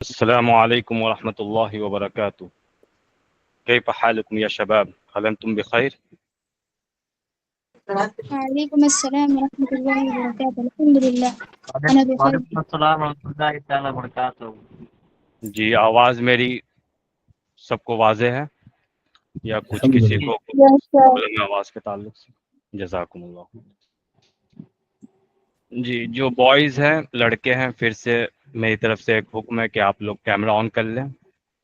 السلام عليكم ورحمة الله وبركاته. كيف حالكم يا شباب؟ هل أنتم بخير؟ وعليكم السلام ورحمة الله وبركاته. الحمد لله أنا بخير. وعلیکم السلام ورحمۃ اللہ تعالیٰ وبرکاتہ. جی آواز میری سب کو واضح ہے یا کچھ الحمد کسی للہ. کو Yes, sir. بلند آواز کے تعلق سے؟ جزاکم اللہ. جی جو بوائز ہیں لڑکے ہیں، پھر سے میری طرف سے ایک حکم ہے کہ آپ لوگ کیمرہ آن کر لیں.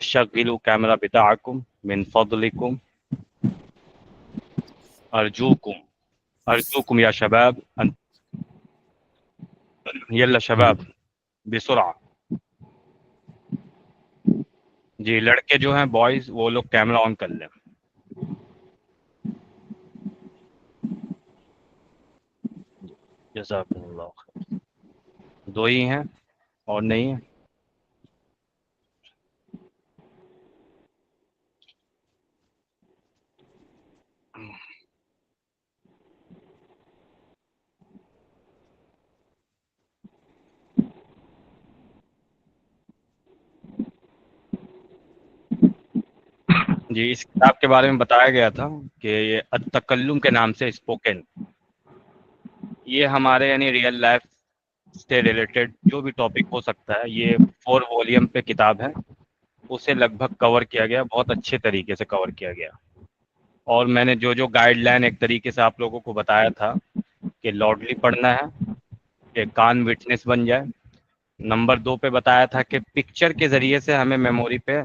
شغلوا کیمرہ بتاعکم من فضلکم ارجوکم یا شباب یلا شباب بسرعہ. جی لڑکے جو ہیں بوائز وہ لوگ کیمرہ آن کر لیں. جزاکم اللہ خیر. دو ہی ہیں اور نہیں ہیں؟ جی اس کتاب کے بارے میں بتایا گیا تھا کہ یہ التکلم کے نام سے اسپوکن، یہ ہمارے یعنی ریئل لائف سے ریلیٹڈ جو بھی ٹاپک ہو سکتا ہے. یہ 4 والیوم پہ کتاب ہے، اسے لگ بھگ کور کیا گیا، بہت اچھے طریقے سے کور کیا گیا. اور میں نے جو گائیڈ لائن ایک طریقے سے آپ لوگوں کو بتایا تھا کہ لاؤڈلی پڑھنا ہے کہ کان وٹنس بن جائے. نمبر 2 پہ بتایا تھا کہ پکچر کے ذریعے سے ہمیں میموری پہ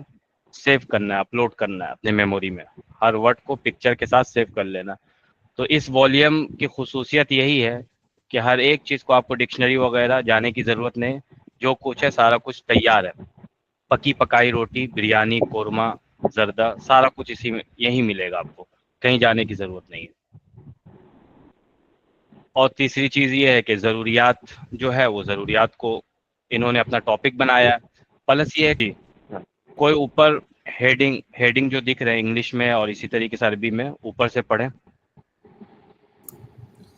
سیو کرنا ہے، اپلوڈ کرنا ہے اپنے میموری میں، ہر ورڈ کو پکچر کے ساتھ سیو کر لینا. تو اس والیوم کی خصوصیت یہی ہے کہ ہر ایک چیز کو آپ کو ڈکشنری وغیرہ جانے کی ضرورت نہیں، جو کچھ ہے سارا کچھ تیار ہے. پکی پکائی روٹی، بریانی، قورمہ، زردہ، سارا کچھ اسی میں یہی ملے گا، آپ کو کہیں جانے کی ضرورت نہیں ہے. اور تیسری چیز یہ ہے کہ ضروریات جو ہے وہ ضروریات کو انہوں نے اپنا ٹاپک بنایا. پلس یہ ہے کہ کوئی اوپر ہیڈنگ جو دکھ رہے ہیں انگلش میں اور اسی طریقے سے عربی میں اوپر سے پڑھیں.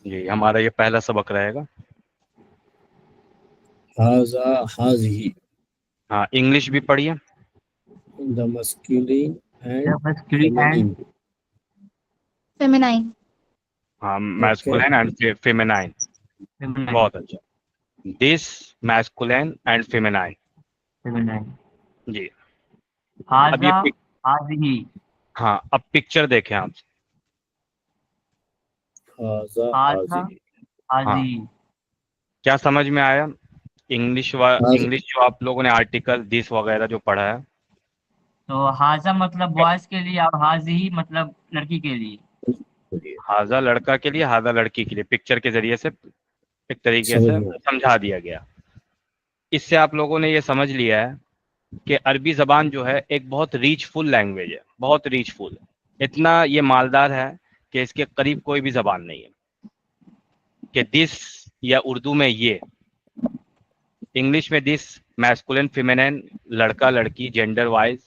جی ہمارا یہ پہلا سبق رہے گا. هذا هذه ہاں انگلش بھی پڑھیے. the masculine and masculine feminine. feminine. ہاں میسکولین اینڈ فیمینائن. feminine. بہت اچھا. دس میسکولین اینڈ فیمینائن. feminine. جی اب یہ هذا هذه. ہاں اب پکچر دیکھیں آپ. هذا هذا هذه هذه. کیا سمجھ میں آیا؟ انگلش جو آپ لوگوں نے آرٹیکل دس وغیرہ جو پڑھا ہے. تو هذا مطلب بوائز کے لیے اور هذه مطلب لڑکی کے لیے. ہاضا لڑکا کے لیے، ہاضا لڑکی کے لیے، پکچر کے ذریعے سے ایک طریقے سے سمجھا دیا گیا. اس سے آپ لوگوں نے یہ سمجھ لیا ہے کہ عربی زبان جو ہے ایک بہت ریچ فل لینگویج ہے، بہت ریچ فل. اتنا یہ مالدار ہے کہ اس کے قریب کوئی بھی زبان نہیں ہے. کہ دس یا اردو میں یہ، انگلش میں دس میسکولین فیمینین، لڑکا لڑکی جینڈر وائز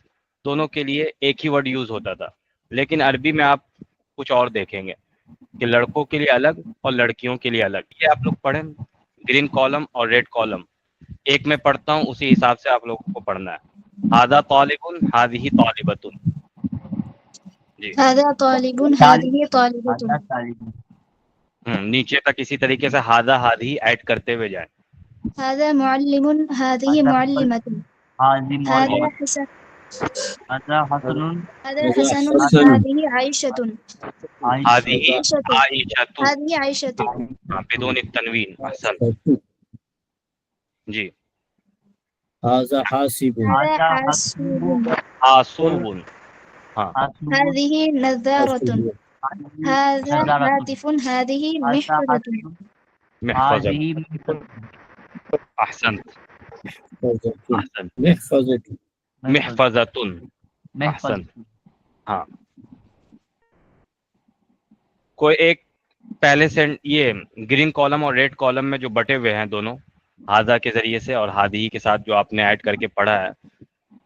دونوں کے لیے ایک ہی ورڈ یوز ہوتا تھا. لیکن عربی میں آپ کچھ اور دیکھیں گے کہ لڑکوں کے لیے الگ اور لڑکیوں کے لیے الگ. یہ آپ لوگ پڑھیں گرین کالم اور ریڈ کالم، ایک میں پڑھتا ہوں اسی حساب سے آپ لوگوں کو پڑھنا ہے. هذا طالب هذه طالبۃ. جی هذا طالب هذه طالبة. هذا طالب. نیچے تک اسی طریقے سے هذا هذه ایڈ کرتے ہوئے جائیں. هذا معلم هذه هذا معلمة. هذه هذا معلمة. حسن هذا حسن. هذا حسن حسن. هذه عائشة. هذه عائشة عائشة هذه عائشة. بدون التنوین. احسن. جی هذا حاسب. هذا هذا حاسوب. حاسوب. ہاں حاسب. هذه نظارة. هذا نظارة. هاتف هذه هذا محفظة. حاسب. محفظة. هذه محفظة. احسنت احسنت. محفظة. محفظة. محفظة. احسنت. ہاں کوئی ایک پہلے سے یہ گرین کالم اور ریڈ کالم میں جو بٹے ہوئے ہیں دونوں، ہاذا کے ذریعے سے اور ہادی کے ساتھ جو آپ نے ایڈ کر کے پڑھا ہے،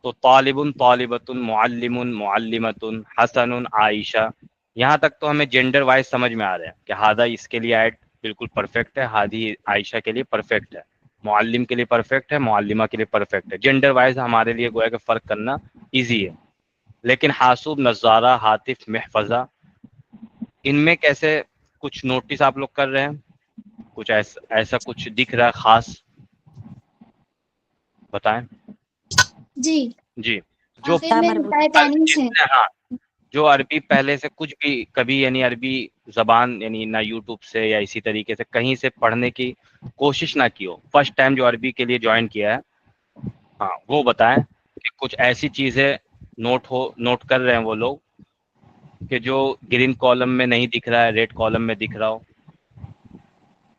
تو طالب طالبۃ، معلم معلمۃ، حسن عائشہ، یہاں تک تو ہمیں جینڈر وائز سمجھ میں آ رہے ہیں کہ ہاذا اس کے لیے ایڈ بالکل پرفیکٹ ہے، ہادی عائشہ کے لیے پرفیکٹ ہے. معلم کے لیے پرفیکٹ ہے, معلمہ کے لیے پرفیکٹ ہے. جینڈر وائز ہمارے لیے گویا کہ فرق کرنا ایزی ہے. لیکن حاسوب, نظارہ, ہاتف, محفظہ, ان میں کیسے کچھ نوٹس آپ لوگ کر رہے ہیں؟ کچھ ایسا کچھ دکھ رہا ہے خاص؟ بتائیں. جی جی. جو آخر میں تائے تانیث ہے. ہاں, جو عربی پہلے سے کچھ بھی کبھی یعنی عربی زبان یعنی نہ یوٹیوب سے یا اسی طریقے سے کہیں سے پڑھنے کی کوشش نہ کی ہو, فرسٹ ٹائم جو عربی کے لیے جوائن کیا ہے, ہاں وہ بتائیں کہ کچھ ایسی چیزیں نوٹ کر رہے ہیں وہ لوگ کہ جو گرین کالم میں نہیں دکھ رہا ہے, ریڈ کالم میں دکھ رہا ہو.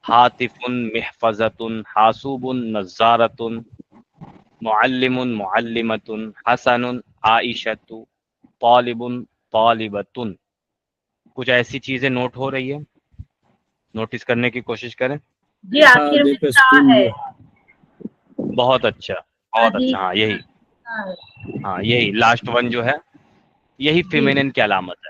حاطف, محفظۃ, حاسوب, نظارۃ, معلم, معلمۃ, حسن, عائشۃ, طالب, طالبۃ. کچھ ایسی چیزیں نوٹ ہو رہی ہے, نوٹس کرنے کی کوشش کریں. جی آخر میں تا ہے. بہت اچھا, بہت اچھا. ہاں یہی, ہاں یہی لاسٹ ون جو ہے یہی فیمینن کی علامت ہے.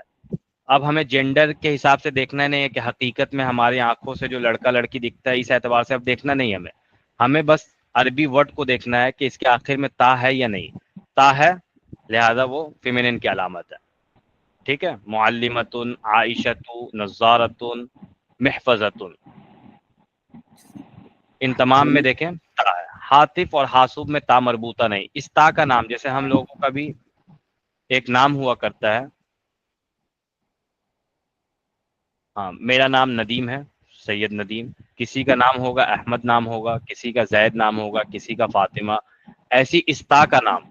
اب ہمیں جینڈر کے حساب سے دیکھنا نہیں ہے کہ حقیقت میں ہماری آنکھوں سے جو لڑکا لڑکی دکھتا ہے اس اعتبار سے اب دیکھنا نہیں ہمیں بس عربی ورڈ کو دیکھنا ہے کہ اس کے آخر میں تا ہے یا نہیں. تا ہے, لہذا وہ فیمینن کی علامت ہے. ٹھیک ہے. معلمۃ, عائشۃ, نظارۃ, محفظۃ, ان تمام میں دیکھیں تا ہے. حاطف اور حاسوب میں تا مربوطہ نہیں. اس تا کا نام, جیسے ہم لوگوں کا بھی ایک نام ہوا کرتا ہے, ہاں میرا نام ندیم ہے, سید ندیم. کسی کا نام ہوگا احمد نام ہوگا, کسی کا زید نام ہوگا, کسی کا فاطمہ. ایسی استا کا نام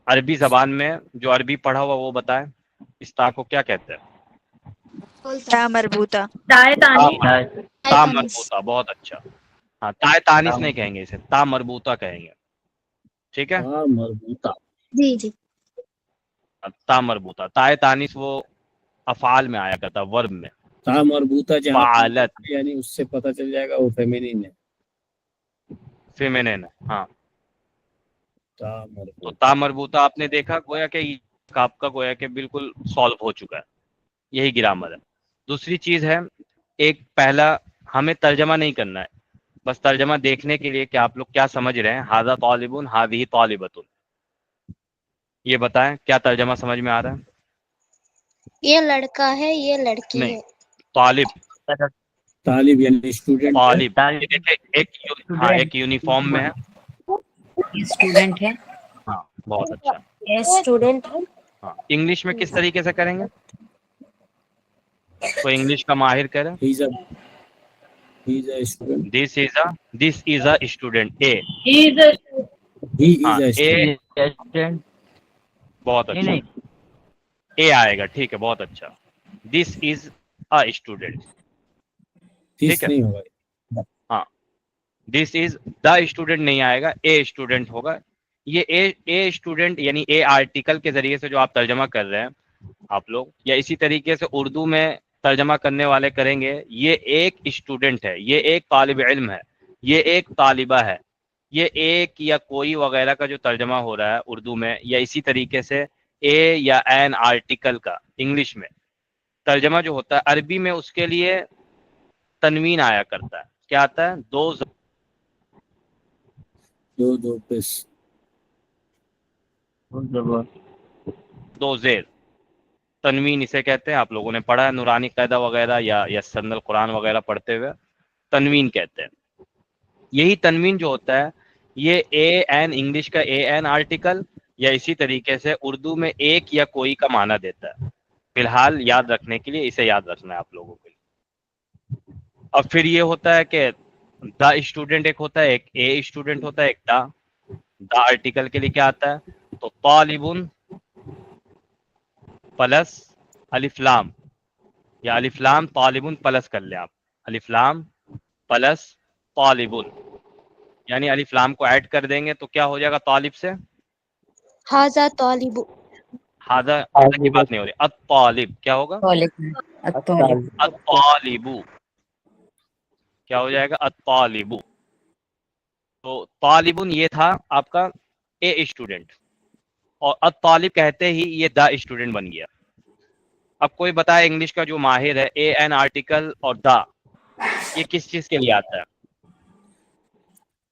عربی زبان میں جو عربی پڑھا ہوا وہ بتائیں استا کو کیا کہتے ہیں؟ تا مربوطہ. تائے تانیث. تا مربوطہ. بہت اچھا. ہاں تائے تانیث نہیں کہیں گے اسے, تا مربوطہ کہیں گے. ٹھیک ہے. تا مربوطہ. جی جی تا مربوطہ. تائے تانیث وہ افعال میں آیا کرتا, ورب میں. تا مربوطہ جہاں فعالت, یعنی اس سے پتہ چل جائے گا وہ فیمینین ہے. فیمینن. ہاں تا تو مربوطہ. تا مربوطہ آپ نے دیکھا, گویا کہ آپ کا گویا کہ بالکل سالو ہو چکا ہے. یہی گرامر ہے. دوسری چیز ہے, ایک پہلا ہمیں ترجمہ نہیں کرنا ہے, بس ترجمہ دیکھنے کے لیے کہ آپ لوگ کیا سمجھ رہے ہیں. ھذا طالب, ھذہ طالبۃ. یہ بتائیں کیا ترجمہ سمجھ میں آ رہا ہے؟ یہ لڑکا ہے, یہ لڑکی نہیں, ہے. طالب, طالب یعنی اسٹوڈنٹ ہے. طالب. یہ دیکھیں ہاں ایک یونیفارم میں ہے. اسٹوڈنٹ ہے. ہاں بہت اچھا. اسٹوڈنٹ ہے. ہاں انگلش میں کس طریقے سے کریں گے؟ کوئی انگلش کا ماہر کرے. He is a student. This is a student. A, He is a He is ہاں a student. اے, بہت اچھا. اے آئے گا, ٹھیک ہے, بہت اچھا. دس از اے اسٹوڈنٹ. This ٹھیک ہے. نہیں ہوگا. ہاں دس از دا اسٹوڈنٹ نہیں آئے گا, اے اسٹوڈنٹ ہوگا. یہ اے اسٹوڈنٹ یعنی اے آرٹیکل کے ذریعے سے جو آپ ترجمہ کر رہے ہیں آپ لوگ, یا اسی طریقے سے اردو میں ترجمہ کرنے والے کریں گے, یہ ایک اسٹوڈنٹ ہے, یہ ایک طالب علم ہے, یہ ایک طالبہ ہے. یہ ایک یا کوئی وغیرہ کا جو ترجمہ ہو رہا ہے اردو میں, یا اسی طریقے سے اے یا این آرٹیکل کا انگلش میں ترجمہ جو ہوتا ہے, عربی میں اس کے لیے تنوین آیا کرتا ہے. کیا آتا ہے؟ دو پس. دو زیر, تنوین اسے کہتے ہیں. آپ لوگوں نے پڑھا ہے نورانی قاعدہ وغیرہ یا یسرن القرآن وغیرہ پڑھتے ہوئے, تنوین کہتے ہیں. یہی تنوین جو ہوتا ہے یہ اے این انگلش کا اے این آرٹیکل, یا اسی طریقے سے اردو میں ایک یا کوئی کا معنی دیتا ہے. فی الحال یاد رکھنے کے لیے اسے یاد رکھنا ہے آپ لوگوں کے لیے. اب پھر یہ ہوتا ہے کہ دا اسٹوڈنٹ ایک ہوتا ہے, ایک اے اسٹوڈنٹ ہوتا ہے, ایک دا آرٹیکل کے لیے کیا آتا ہے؟ تو طالبن پلس الف لام, یا الف لام طالبن پلس کر لیں آپ, الف لام پلس طالبن, یعنی الف لام کو ایڈ کر دیں گے تو کیا ہو جائے گا طالب سے؟ ھذا طالب. ہاذا کی بات نہیں ہو رہی. الطالب کیا ہوگا؟ الطالب. کیا ہو جائے گا؟ الطالب. تو طالبن یہ تھا آپ کا اے اسٹوڈنٹ, اور الطالب کہتے ہی یہ دا اسٹوڈنٹ بن گیا. اب کوئی بتائے انگلش کا جو ماہر ہے, اے این آرٹیکل اور دا یہ کس چیز کے لیے آتا ہے؟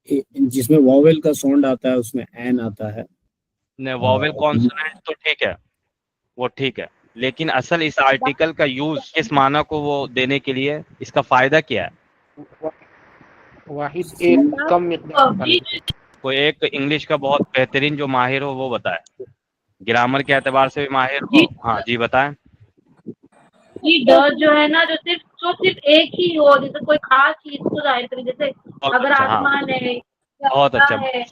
جس میں واویل کا ساؤنڈ آتا ہے اس میں این آتا ہے. واویل کانسوننٹ تو ٹھیک ہے، وہ ٹھیک ہے، لیکن اصل اس آرٹیکل کا یوز کس معنی کو وہ دینے کے لیے، اس کا فائدہ کیا ہے؟ واحد ایک کم مقدار. جی کوئی ایک انگلش کا بہت بہترین جو ماہر ہو وہ بتائے، گرامر کے اعتبار سے بھی ماہر ہو. ہاں جی بتائیں. جی ڈر جو ہے نا، جو صرف ایک ہی ہو، جیسے کوئی خاص چیز کو ظاہر کرے، جیسے بہت اگر اچھا، ہاں آسمان ہے یا بہت خدا اچھا، ہے،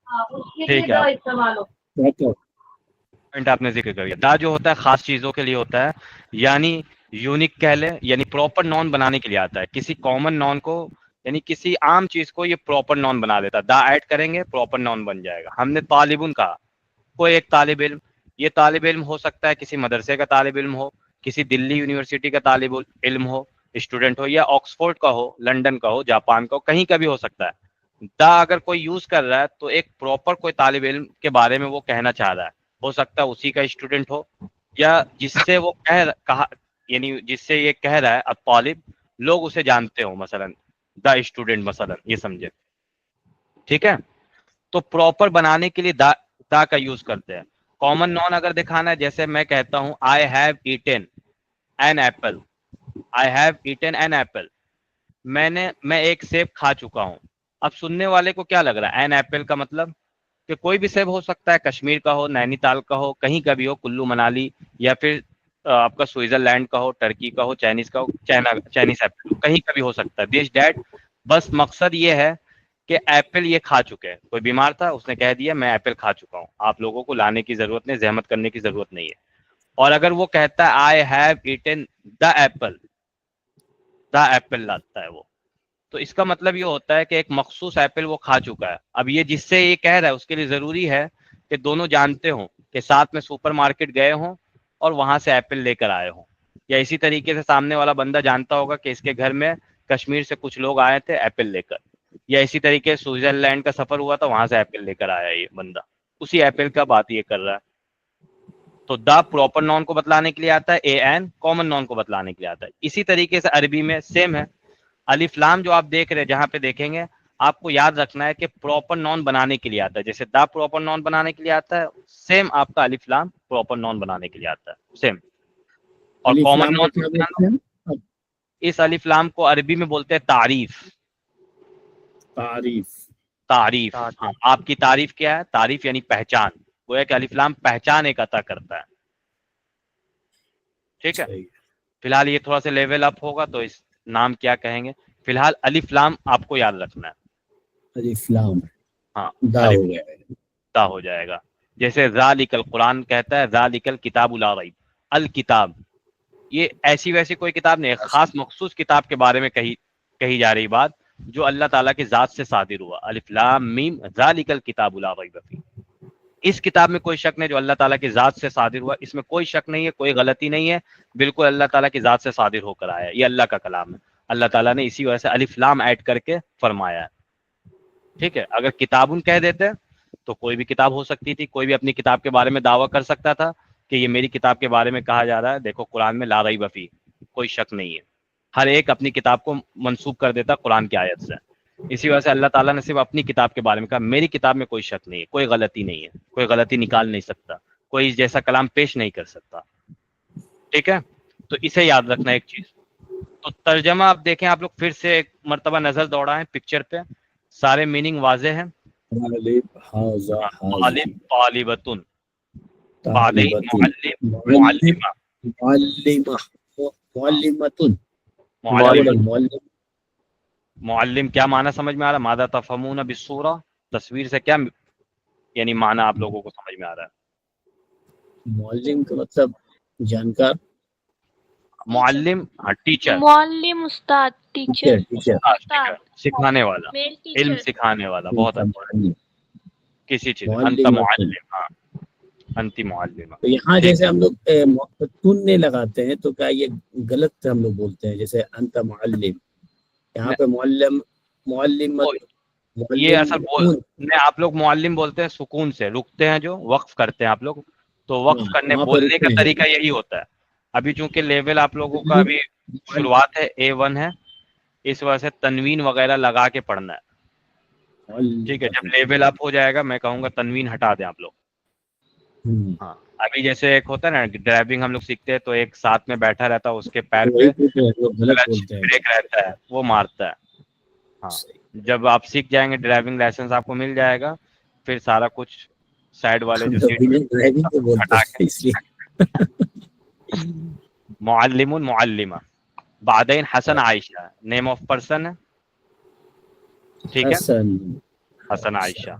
ہاں، اس کے ٹھیک لیے ہے. ڈر استعمال ہو. پوائنٹ آپ نے ذکر کر دیا. دا جو ہوتا ہے خاص چیزوں کے لیے ہوتا ہے، یعنی یونیک کہہ لیں، یعنی پراپر نون بنانے کے لیے آتا ہے. کسی کامن نون کو، یعنی کسی عام چیز کو یہ پراپر نون بنا دیتا ہے. دا ایڈ کریں گے پراپر نون بن جائے گا. ہم نے طالبن کہا، کوئی ایک طالب علم، یہ طالب علم ہو سکتا ہے کسی مدرسے کا طالب علم ہو، کسی دلی یونیورسٹی کا طالب علم ہو، اسٹوڈنٹ ہو، یا آکسفورڈ کا ہو، لنڈن کا ہو، جاپان کا ہو، کہیں کا بھی ہو سکتا ہے. دا اگر کوئی یوز کر رہا ہے تو ایک پراپر کوئی طالب علم کے بارے میں وہ کہنا چاہ رہا ہے. ہو سکتا ہے اسی کا اسٹوڈنٹ ہو، یا جس سے وہ کہا، یعنی جس سے یہ کہہ رہا ہے اب طالب، لوگ اسے جانتے ہوں، مثلا دا اسٹوڈنٹ، مثلا یہ سمجھے. ٹھیک ہے، تو پراپر بنانے کے لیے دا کا یوز کرتے ہیں. کامن نون اگر دکھانا ہے، جیسے میں کہتا ہوں I have eaten an apple, I have eaten an apple, میں ایک سیب کھا چکا ہوں. اب سننے والے کو کیا لگ رہا ہے؟ این ایپل کا مطلب کہ کوئی بھی سیب ہو سکتا ہے، کشمیر کا ہو، نینی تال کا ہو، کہیں کا بھی ہو، کلو منالی، یا پھر آپ کا سوئٹزرلینڈ کا ہو، ٹرکی کا ہو، چائنیز کا ہو، چائنیز ایپل، کہیں کا بھی ہو سکتا ہے. دس ڈیٹ، بس مقصد یہ ہے کہ ایپل یہ کھا چکے ہیں. کوئی بیمار تھا، اس نے کہہ دیا میں ایپل کھا چکا ہوں. آپ لوگوں کو لانے کی ضرورت نہیں، زحمت کرنے کی ضرورت نہیں ہے. اور اگر وہ کہتا ہے I have eaten the apple, the apple لاتا ہے وہ، تو اس کا مطلب یہ ہوتا ہے کہ ایک مخصوص ایپل وہ کھا چکا ہے. اب یہ جس سے یہ کہہ رہا ہے اس کے لیے ضروری ہے کہ دونوں جانتے ہوں، کہ ساتھ میں سپر مارکیٹ گئے ہوں اور وہاں سے ایپل لے کر آئے ہوں. یا اسی طریقے سے سامنے والا بندہ جانتا ہوگا کہ اس کے گھر میں کشمیر سے کچھ لوگ آئے تھے ایپل لے کر. یا اسی طریقے سے سوئٹزرلینڈ کا سفر ہوا تھا، وہاں سے ایپل لے کر آیا یہ بندہ. اسی ایپل کا بات یہ کر رہا ہے. تو دا پراپر نون کو بتلانے کے لیے آتا ہے، اے این کامن نون کو بتلانے کے لیے آتا ہے. اسی طریقے سے عربی میں سیم ہے. الف لام جو آپ دیکھ رہے ہیں، جہاں پہ دیکھیں گے آپ کو یاد رکھنا ہے کہ پراپر نون بنانے کے لیے آتا ہے. جیسے دا پراپر نون بنانے کے لیے آتا ہے، سیم آپ کا الف لام پراپر نون بنانے کے لیے آتا ہے، سیم. اور الف کامن لام کو کیا بولتے نون، ہیں؟ اس الف لام کو عربی میں بولتے ہیں تعریف. تعریف. تعریف، ہاں. آپ کی تعریف کیا ہے؟ تعریف یعنی پہچان. گویا کہ الف لام پہچان ایک عطا کرتا ہے. ٹھیک ہے، صحیح. فی الحال یہ تھوڑا سا لیول اپ ہوگا تو اس نام کیا کہیں گے. فی الحال الف لام آپ کو یاد رکھنا ہے. الف لام، ہاں، دا الف ہو گیا ہے. تا ہو جائے گا. جیسے ذالک القرآن کہتا ہے، ذالک الکتاب لا ریب، الکتاب یہ ایسی ویسی کوئی کتاب نہیں ہے، خاص مخصوص کتاب کے بارے میں کہی جا رہی بات، جو اللہ تعالیٰ کی ذات سے صادر ہوا. الف لام میم ذالک الکتاب لا ریب فیہ، اس کتاب میں کوئی شک نہیں جو اللہ تعالیٰ کی ذات سے صادر ہوا. اس میں کوئی شک نہیں ہے، کوئی غلطی نہیں ہے، بالکل اللہ تعالیٰ کی ذات سے صادر ہو کر آیا. یہ اللہ کا کلام ہے، اللہ تعالیٰ نے اسی وجہ سے الف لام ایڈ کر کے فرمایا ہے. ٹھیک ہے، اگر کتابن کہہ دیتے تو کوئی بھی کتاب ہو سکتی تھی، کوئی بھی اپنی کتاب کے بارے میں دعویٰ کر سکتا تھا کہ یہ میری کتاب کے بارے میں کہا جا رہا ہے، دیکھو قرآن میں لا ریب فیہ، کوئی شک نہیں ہے. ہر ایک اپنی کتاب کو منسوب کر دیتا قرآن کی آیت سے. اسی وجہ سے اللہ تعالیٰ نے صرف اپنی کتاب کے بارے میں کہا میری کتاب میں کوئی شک نہیں ہے، کوئی غلطی نہیں ہے، کوئی غلطی نکال نہیں سکتا، کوئی اس جیسا کلام پیش نہیں کر سکتا. ٹھیک ہے، تو اسے یاد رکھنا ایک چیز. تو ترجمہ آپ دیکھیں، آپ لوگ پھر سے ایک مرتبہ نظر دوڑائیں پکچر پہ، سارے میننگ واضح ہیں. طالب، حاضہ، طالب، طالبتن، طالبۃ، معلمہ، معلمہ، معلمۃ. معلم. معلم کیا معنی سمجھ میں آ رہا ہے؟ ماذا تفہمون بالصورہ، تصویر سے کیا یعنی معنی آپ لوگوں کو سمجھ میں آ رہا ہے؟ معلم کا مطلب جانکار. معلم، ہاں، ٹیچر، معلم استاد ٹیچر ٹیچر، سکھانے والا، میل علم ٹیچر سکھانے والا. بہت اچھا، کسی چیز. انت معلمۃ. معلم، ہاں، انت معلمہ. تو یہاں جیسے ہم لوگ تن لگاتے ہیں تو کیا یہ غلط ہم لوگ بولتے ہیں؟ جیسے انت معلم، یہاں پہ معلم یہ اصل میں آپ لوگ معلم بولتے ہیں سکون سے، رکتے ہیں جو وقف کرتے ہیں آپ لوگ، تو وقف کرنے بولنے کا طریقہ یہی ہوتا ہے. ابھی چونکہ لیول آپ لوگوں کا ابھی شروعات ہے، A1 ہے، اس وجہ سے تنوین وغیرہ لگا کے پڑھنا ہے. ٹھیک ہے. جب لیول اپ ہو جائے گا میں کہوں گا تنوین ہٹا دیں آپ لوگ. ہاں ابھی جیسے ایک ہوتا ہے نا ڈرائیونگ ہم لوگ سیکھتے ہیں تو ایک ساتھ میں بیٹھا رہتا ہے اس کے پیر پہ کلچ بریک رہتا ہے وہ مارتا ہے. ہاں جب آپ سیکھ جائیں گے ڈرائیونگ لائسنس آپ کو مل جائے گا پھر سارا کچھ سائڈ والے جو سیٹ ہٹا کے. معلم معلمہ بعدین حسن عائشہ نیم آف پرسن ہے. ٹھیک ہے حسن عائشہ.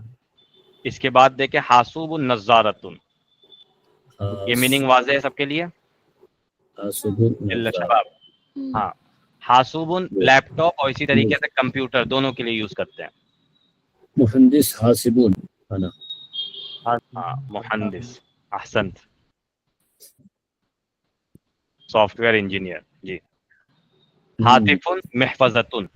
اس کے بعد دیکھیں حاسوب نظارتن. یہ میننگ واضح ہے سب کے لیے شباب. ہاں حاسوبن لیپ ٹاپ اور اسی طریقے سے کمپیوٹر دونوں کے لیے یوز کرتے ہیں. مہندس حاسبون ہے نا. ہاں مہندس احسنت سافٹ ویئر انجینئر. جی ہاتفن محفظتن.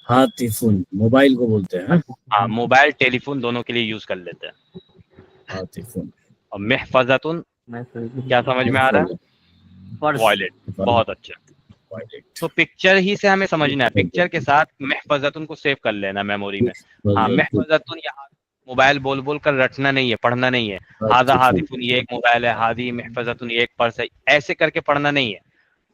ہاتفون موبائل کو بولتے ہیں. ہاں موبائل ٹیلی فون دونوں کے لیے یوز کر لیتے ہیں. ہاتفون اور محفظتن کیا سمجھ میں آ رہا ہے؟ وائلٹ. بہت اچھا. تو پکچر ہی سے ہمیں سمجھنا ہے. پکچر کے ساتھ محفظتن کو سیو کر لینا میموری میں. ہاں محفظتن یا موبائل بول بول کر رٹنا نہیں ہے پڑھنا نہیں ہے. ہاذا ہاتفن یہ ایک موبائل ہے. ہادی محفظتن یہ ایک پرس ہے. ایسے کر کے پڑھنا نہیں ہے.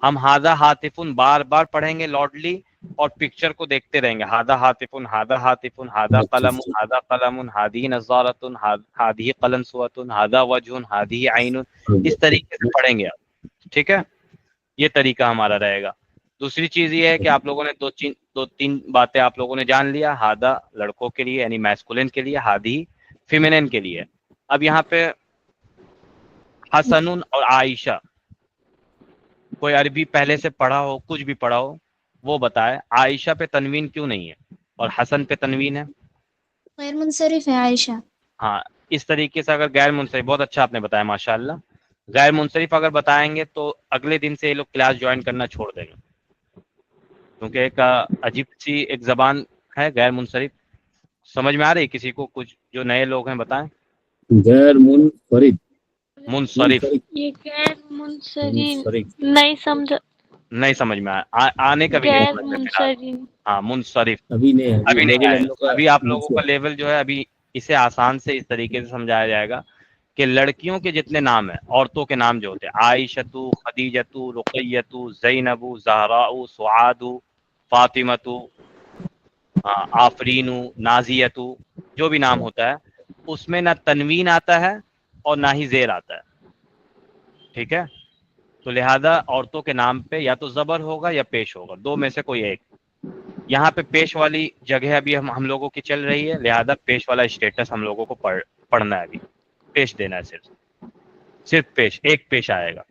ہم ہاذا ہاتفن بار بار پڑھیں گے لاڈلی اور پکچر کو دیکھتے رہیں گے. ہاذا ہاتفن ہاذا ہاتفن ہاذا قلم ہاذا قلم ہادی نظارتن ہادی قلنسوۃ ہاذا وجہ ہادی عین. اس طریقے سے پڑھیں گے آپ. ٹھیک ہے یہ طریقہ ہمارا رہے گا. دوسری چیز یہ ہے کہ آپ لوگوں نے دو تین باتیں آپ لوگوں نے جان لیا. ہاذا لڑکوں کے لیے یعنی میسکولین کے لیے. ہادی فیمینن کے لیے. اب یہاں پہ حسن اور عائشہ کوئی عربی پہلے سے پڑھا ہو کچھ بھی پڑھا ہو وہ بتائے عائشہ پہ تنوین کیوں نہیں ہے اور حسن پہ تنوین ہے؟ غیر منصرف ہے عائشہ. ہاں اس طریقے سے اگر غیر منصرف. بہت اچھا آپ نے بتایا ماشاءاللہ. غیر منصرف اگر بتائیں گے تو اگلے دن سے یہ لوگ کلاس جوائن کرنا چھوڑ دیں گے کیونکہ ایک عجیب سی ایک زبان ہے غیر منصرف. سمجھ میں آ رہی کسی کو کچھ جو نئے لوگ ہیں بتائیں. غیر منفرد منصرف یہ غیر منصرف نہیں سمجھ میں آنے کا بھی نہیں غیر سمجھ میں فی الحال. منصرف. ہاں منصرف ابھی نہیں آئے گا. ابھی آپ لوگوں کا کا لیول جو ہے ابھی اسے آسان سے اس طریقے سے سمجھایا جائے گا کہ لڑکیوں کے جتنے نام ہیں عورتوں کے نام جو ہوتے ہیں عائشۃ خدیجۃ رقیۃ زینب زہراء سعاد فاطمۃ آفرین نازیۃ جو بھی نام ہوتا ہے اس میں نہ تنوین آتا ہے اور نہ ہی زیر آتا ہے. ٹھیک ہے تو لہذا عورتوں کے نام پہ یا تو زبر ہوگا یا پیش ہوگا دو میں سے کوئی ایک. یہاں پہ پیش والی جگہ ابھی ہم لوگوں کی چل رہی ہے لہذا پیش والا اسٹیٹس ہم لوگوں کو پڑھنا ہے. ابھی پیش دینا ہے صرف پیش ایک پیش آئے گا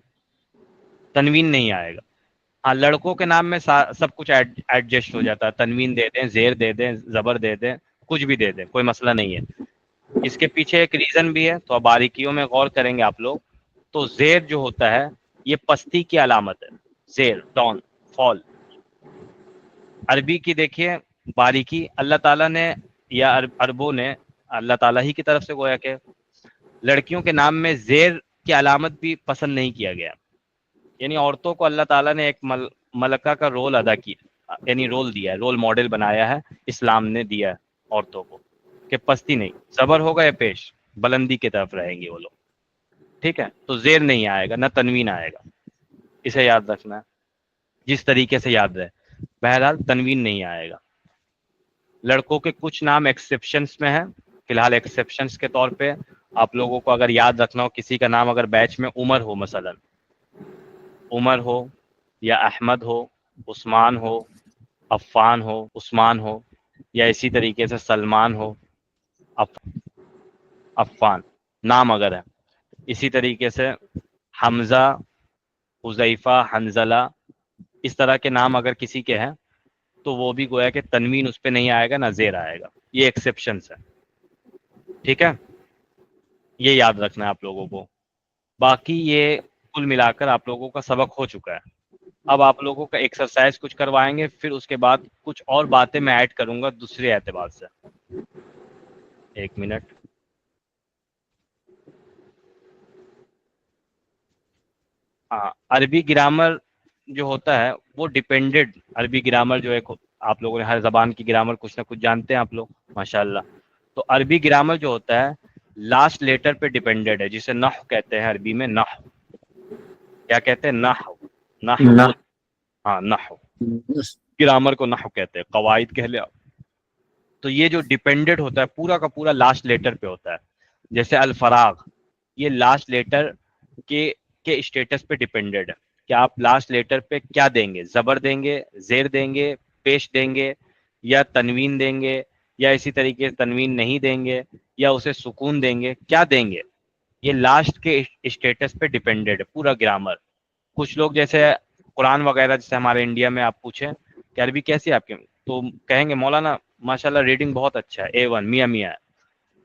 تنوین نہیں آئے گا. ہاں لڑکوں کے نام میں سب کچھ ایڈجسٹ ہو جاتا ہے. تنوین دے دیں زیر دے دیں زبر دے دیں کچھ بھی دے دیں کوئی مسئلہ نہیں ہے. اس کے پیچھے ایک ریزن بھی ہے تو اب باریکیوں میں غور کریں گے آپ لوگ. تو زیر جو ہوتا ہے یہ پستی کی علامت ہے. زیر ڈاؤن فال. عربی کی دیکھیے باریکی اللہ تعالیٰ نے یا عربوں نے اللہ تعالیٰ ہی کی طرف سے گویا کہ لڑکیوں کے نام میں زیر کی علامت بھی پسند نہیں کیا گیا. یعنی عورتوں کو اللہ تعالیٰ نے ایک ملکہ کا رول ادا کیا یعنی رول دیا ہے رول ماڈل بنایا ہے. اسلام نے دیا ہے عورتوں کو کہ پستی نہیں زبر ہوگا یا پیش بلندی کی طرف رہیں گے وہ لوگ. ٹھیک ہے تو زیر نہیں آئے گا نہ تنوین آئے گا. اسے یاد رکھنا ہے جس طریقے سے یاد رہے. بہرحال تنوین نہیں آئے گا. لڑکوں کے کچھ نام ایکسیپشنز میں ہیں. فی الحال ایکسیپشنز کے طور پہ آپ لوگوں کو اگر یاد رکھنا ہو کسی کا نام اگر بیچ میں عمر ہو مثلا عمر ہو یا احمد ہو عثمان ہو عفان ہو عثمان ہو یا اسی طریقے سے سلمان ہو عفان نام اگر ہے. اسی طریقے سے حمزہ حذیفہ حنزلہ اس طرح کے نام اگر کسی کے ہیں تو وہ بھی گویا کہ تنوین اس پہ نہیں آئے گا نہ زیر آئے گا. یہ ایکسیپشنز ہے. ٹھیک ہے یہ یاد رکھنا ہے آپ لوگوں کو. باقی یہ کل ملا کر آپ لوگوں کا سبق ہو چکا ہے. اب آپ لوگوں کا ایکسرسائز کچھ کروائیں گے پھر اس کے بعد کچھ اور باتیں میں ایڈ کروں گا دوسرے اعتبار سے. ایک منٹ. ہاں عربی گرامر جو ہوتا ہے وہ ڈیپینڈڈ عربی گرامر جو ایک آپ لوگوں نے ہر زبان کی گرامر کچھ نہ کچھ جانتے ہیں آپ لوگ ماشاءاللہ. تو عربی گرامر جو ہوتا ہے لاسٹ لیٹر پہ ڈیپینڈڈ ہے، جسے نحو کہتے ہیں عربی میں. نحو کیا کہتے ہیں؟ نحو. نحو ہاں نحو، گرامر کو نحو کہتے ہیں، قواعد کہہ لیا. تو یہ جو ڈیپینڈنٹ ہوتا ہے پورا کا پورا لاسٹ لیٹر پہ ہوتا ہے. جیسے الفراغ، یہ لاسٹ لیٹر کے اسٹیٹس پہ ڈیپینڈنٹ ہے کہ آپ لاسٹ لیٹر پہ کیا دیں گے، زبر دیں گے، زیر دیں گے، پیش دیں گے، یا تنوین دیں گے، یا اسی طریقے سے تنوین نہیں دیں گے، یا اسے سکون دیں گے، کیا دیں گے. یہ لاسٹ کے اسٹیٹس پہ ڈیپینڈنٹ ہے پورا گرامر. کچھ لوگ جیسے قرآن وغیرہ، جیسے ہمارے انڈیا میں آپ پوچھیں کہ عربی کیسی ہے آپ کی، تو کہیں گے مولانا ماشاءاللہ ریڈنگ بہت اچھا ہے، A1 میاں میاں ہے،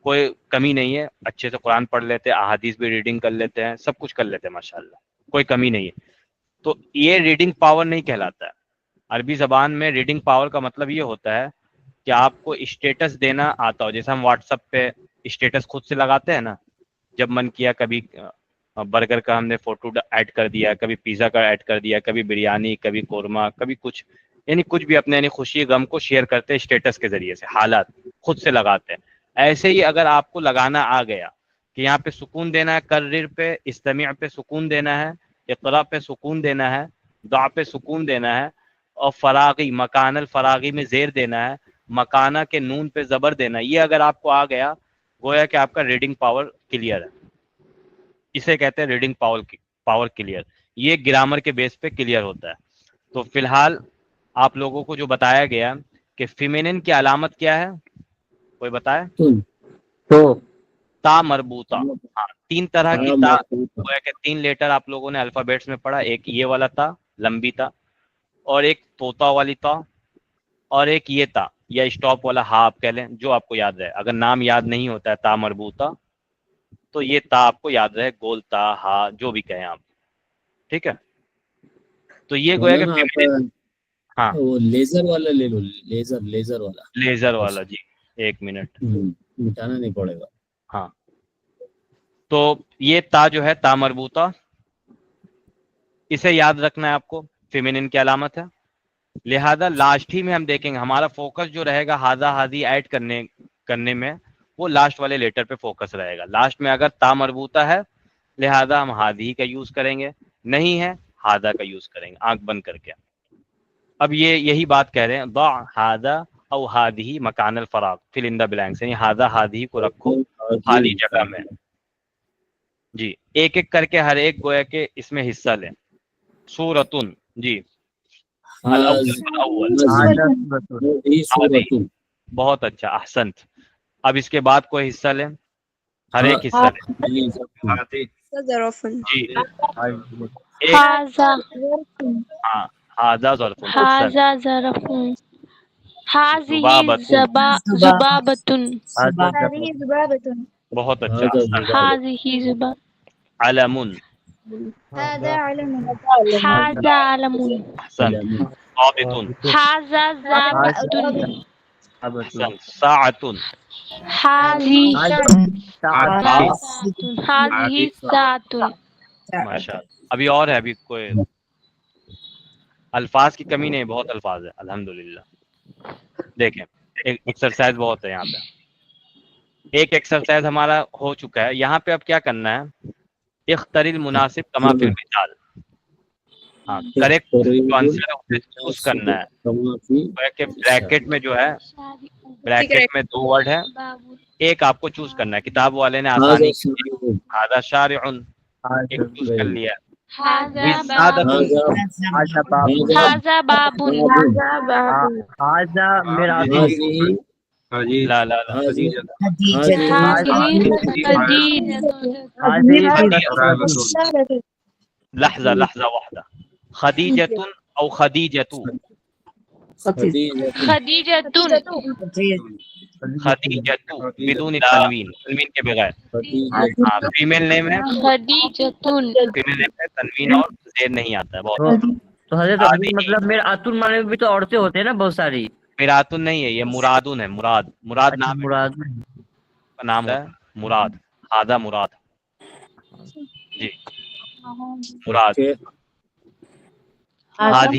کوئی کمی نہیں ہے، اچھے سے قرآن پڑھ لیتے ہیں، احادیث بھی ریڈنگ کر لیتے ہیں، سب کچھ کر لیتے ہیں ماشاءاللہ، کوئی کمی نہیں ہے. تو یہ ریڈنگ پاور نہیں کہلاتا ہے. عربی زبان میں ریڈنگ پاور کا مطلب یہ ہوتا ہے کہ آپ کو اسٹیٹس دینا آتا ہو. جیسے ہم واٹس ایپ پہ اسٹیٹس خود سے لگاتے ہیں نا، جب من کیا کبھی برگر کا ہم نے فوٹو ایڈ کر دیا، کبھی پیزا کا ایڈ کر دیا، کبھی بریانی، کبھی قورمہ، کبھی کچھ، یعنی کچھ بھی اپنے یعنی خوشی غم کو شیئر کرتے ہیں اسٹیٹس کے ذریعے سے، حالات خود سے لگاتے ہیں. ایسے ہی اگر آپ کو لگانا آ گیا کہ یہاں پہ سکون دینا ہے، کرر پہ، استمع پہ سکون دینا ہے، اقرا پہ سکون دینا ہے، دع پہ سکون دینا ہے، اور فراغی مکان الفراغی میں زیر دینا ہے، مکانہ کے نون پہ زبر دینا ہے، یہ اگر آپ کو آ گیا گویا کہ آپ کا ریڈنگ پاور کلیئر ہے. اسے کہتے ہیں ریڈنگ پاور کلیئر. یہ گرامر کے بیس پہ کلیئر ہوتا ہے. تو فی الحال آپ لوگوں کو جو بتایا گیا کہ فیمینن کی علامت کیا ہے، کوئی بتائے؟ تا مربوطہ. ہاں، 3 طرح کی تا، گویا کہ 3 لیٹر آپ لوگوں نے الفابیٹس میں پڑھا. ایک یہ والا تا، لمبی تا، اور ایک طوطا والی تا، اور ایک یہ تا یا اسٹاپ والا ہا آپ کہہ لیں، جو آپ کو یاد رہے. اگر نام یاد نہیں ہوتا ہے تا مربوطہ تو یہ تا آپ کو یاد رہے، گول تا، ہا، جو بھی کہیں آپ. ٹھیک ہے، تو یہ گویا کہ ہاں وہ لیزر والا لے لو، لیزر والا، لیزر والا. جی ایک منٹ، مٹانا نہیں پڑے گا. ہاں. تو یہ تا جو ہے تا مربوطہ، اسے یاد رکھنا ہے آپ کو، فیمینن کی علامت ہے. لہذا لاسٹ ہی میں ہم دیکھیں گے ہمارا فوکس جو رہے گا ہاذا ہاذی ایڈ کرنے میں، وہ لاسٹ والے لیٹر پہ فوکس رہے گا. لاسٹ میں اگر تا مربوطہ ہے لہذا ہم ہاذی کا یوز کریں گے، نہیں ہے ہاذا کا یوز کریں گے آنکھ بند کر کے. اب یہ یہی بات کہہ رہے ہیں، ضع ہاذا او ہادھی مکان الفراغ فل ان دا بلینکس، یعنی ہاذا ہادھی کو رکھو خالی جگہ میں. جی ایک ایک کر کے ہر ایک گویا کہ اس میں حصہ لیں. سورتن، جی الاول بہت اچھا، احسنت. اب اس کے بعد کوئی حصہ لیں، ہر ایک حصہ لیں. جی هذا ہاں ہاذا ظرف، هذا ظرف هذه ذبابة. ذبابة هذه ذبابة. بہت اچھا. هذه ذبابة علم، هذا علم. هذا علم احسنت. ضابط، هذا ضابط احسنت. ساعة، هذه ساعة. هذه ساعة. ماشاء اللہ. ابھی اور ہے، ابھی کوئی الفاظ کی کمی نہیں، بہت الفاظ ہے الحمدللہ. دیکھیں ایک ایکسرسائز بہت ہے یہاں پہ. ایک ایکسرسائز ہمارا ہو چکا ہے. یہاں پہ اب کیا کرنا ہے، اختر المناسب کما فی المثال. ہاں کریکٹ آنسر چوز کرنا ہے کہ بریکٹ میں جو ہے، بریکٹ میں 2 ورڈ ہے، ایک آپ کو چوز کرنا ہے. کتاب والے نے آسانی کی، ہذا شارع ایک چوز کر لیا. هذا باب هذا مراد. لا لا لا، لحظة واحدة. خديجة أو خديجة؟ خدیجہ بدون التنوین، تنوین کے بغیر. ہاں فیمیل نیم ہے، خدیجہ فیمیل نیم ہے، تنوین اور زیر نہیں آتا ہے. بہت تو حضرت ابھی مطلب میرے اتن معنی میں بھی تو عورتیں ہوتے ہیں نا بہت ساری. مراتن نہیں ہے، یہ مرادن ہے. مراد نام مراد کا نام ہے، مراد. ہذا مراد. جی مراد. ہادی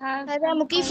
هذا مكيف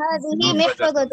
هذه محفظة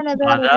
هذا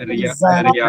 نظارة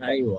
ايوه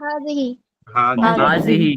هذه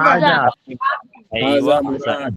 هذا مراد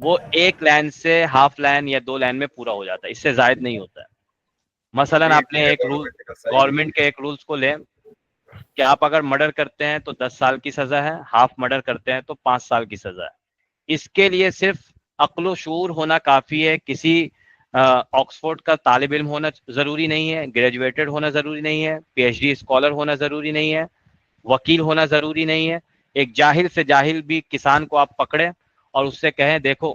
وہ ایک لائن سے ہاف لائن یا 2 لائن میں پورا ہو جاتا ہے، اس سے زائد نہیں ہوتا ہے. مثلاً آپ نے ایک رول گورنمنٹ کے ایک رولز کو لیں کہ آپ اگر مرڈر کرتے ہیں تو 10 سال کی سزا ہے، ہاف مرڈر کرتے ہیں تو 5 سال کی سزا ہے. اس کے لیے صرف عقل و شعور ہونا کافی ہے. کسی آکسفورڈ کا طالب علم ہونا ضروری نہیں ہے، گریجویٹڈ ہونا ضروری نہیں ہے، پی ایچ ڈی اسکالر ہونا ضروری نہیں ہے، وکیل ہونا ضروری نہیں ہے. ایک جاہل سے جاہل بھی کسان کو آپ پکڑیں اور اس سے کہیں دیکھو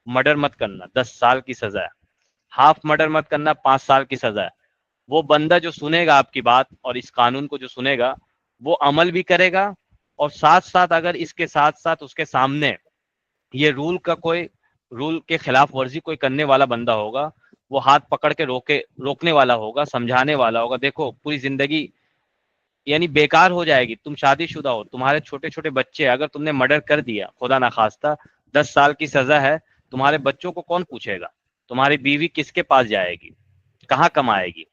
مرڈر مت کرنا 10 سال کی سزا ہے، ہاف مرڈر مت کرنا 5 سال کی سزا ہے، وہ بندہ جو سنے گا آپ کی بات اور اس قانون کو جو سنے گا وہ عمل بھی کرے گا. اور ساتھ ساتھ اگر اس کے ساتھ ساتھ اس کے سامنے یہ رول کے خلاف ورزی کوئی کرنے والا بندہ ہوگا، وہ ہاتھ پکڑ کے روکنے والا ہوگا، سمجھانے والا ہوگا. دیکھو پوری زندگی یعنی بیکار ہو جائے گی. تم شادی شدہ ہو، تمہارے چھوٹے چھوٹے بچے، اگر تم نے مرڈر کر دیا خدا نخواستہ 10 سال کی سزا ہے، تمہارے بچوں کو کون پوچھے گا؟ تمہاری بیوی کس کے پاس جائے گی؟ کہاں کمائے گی؟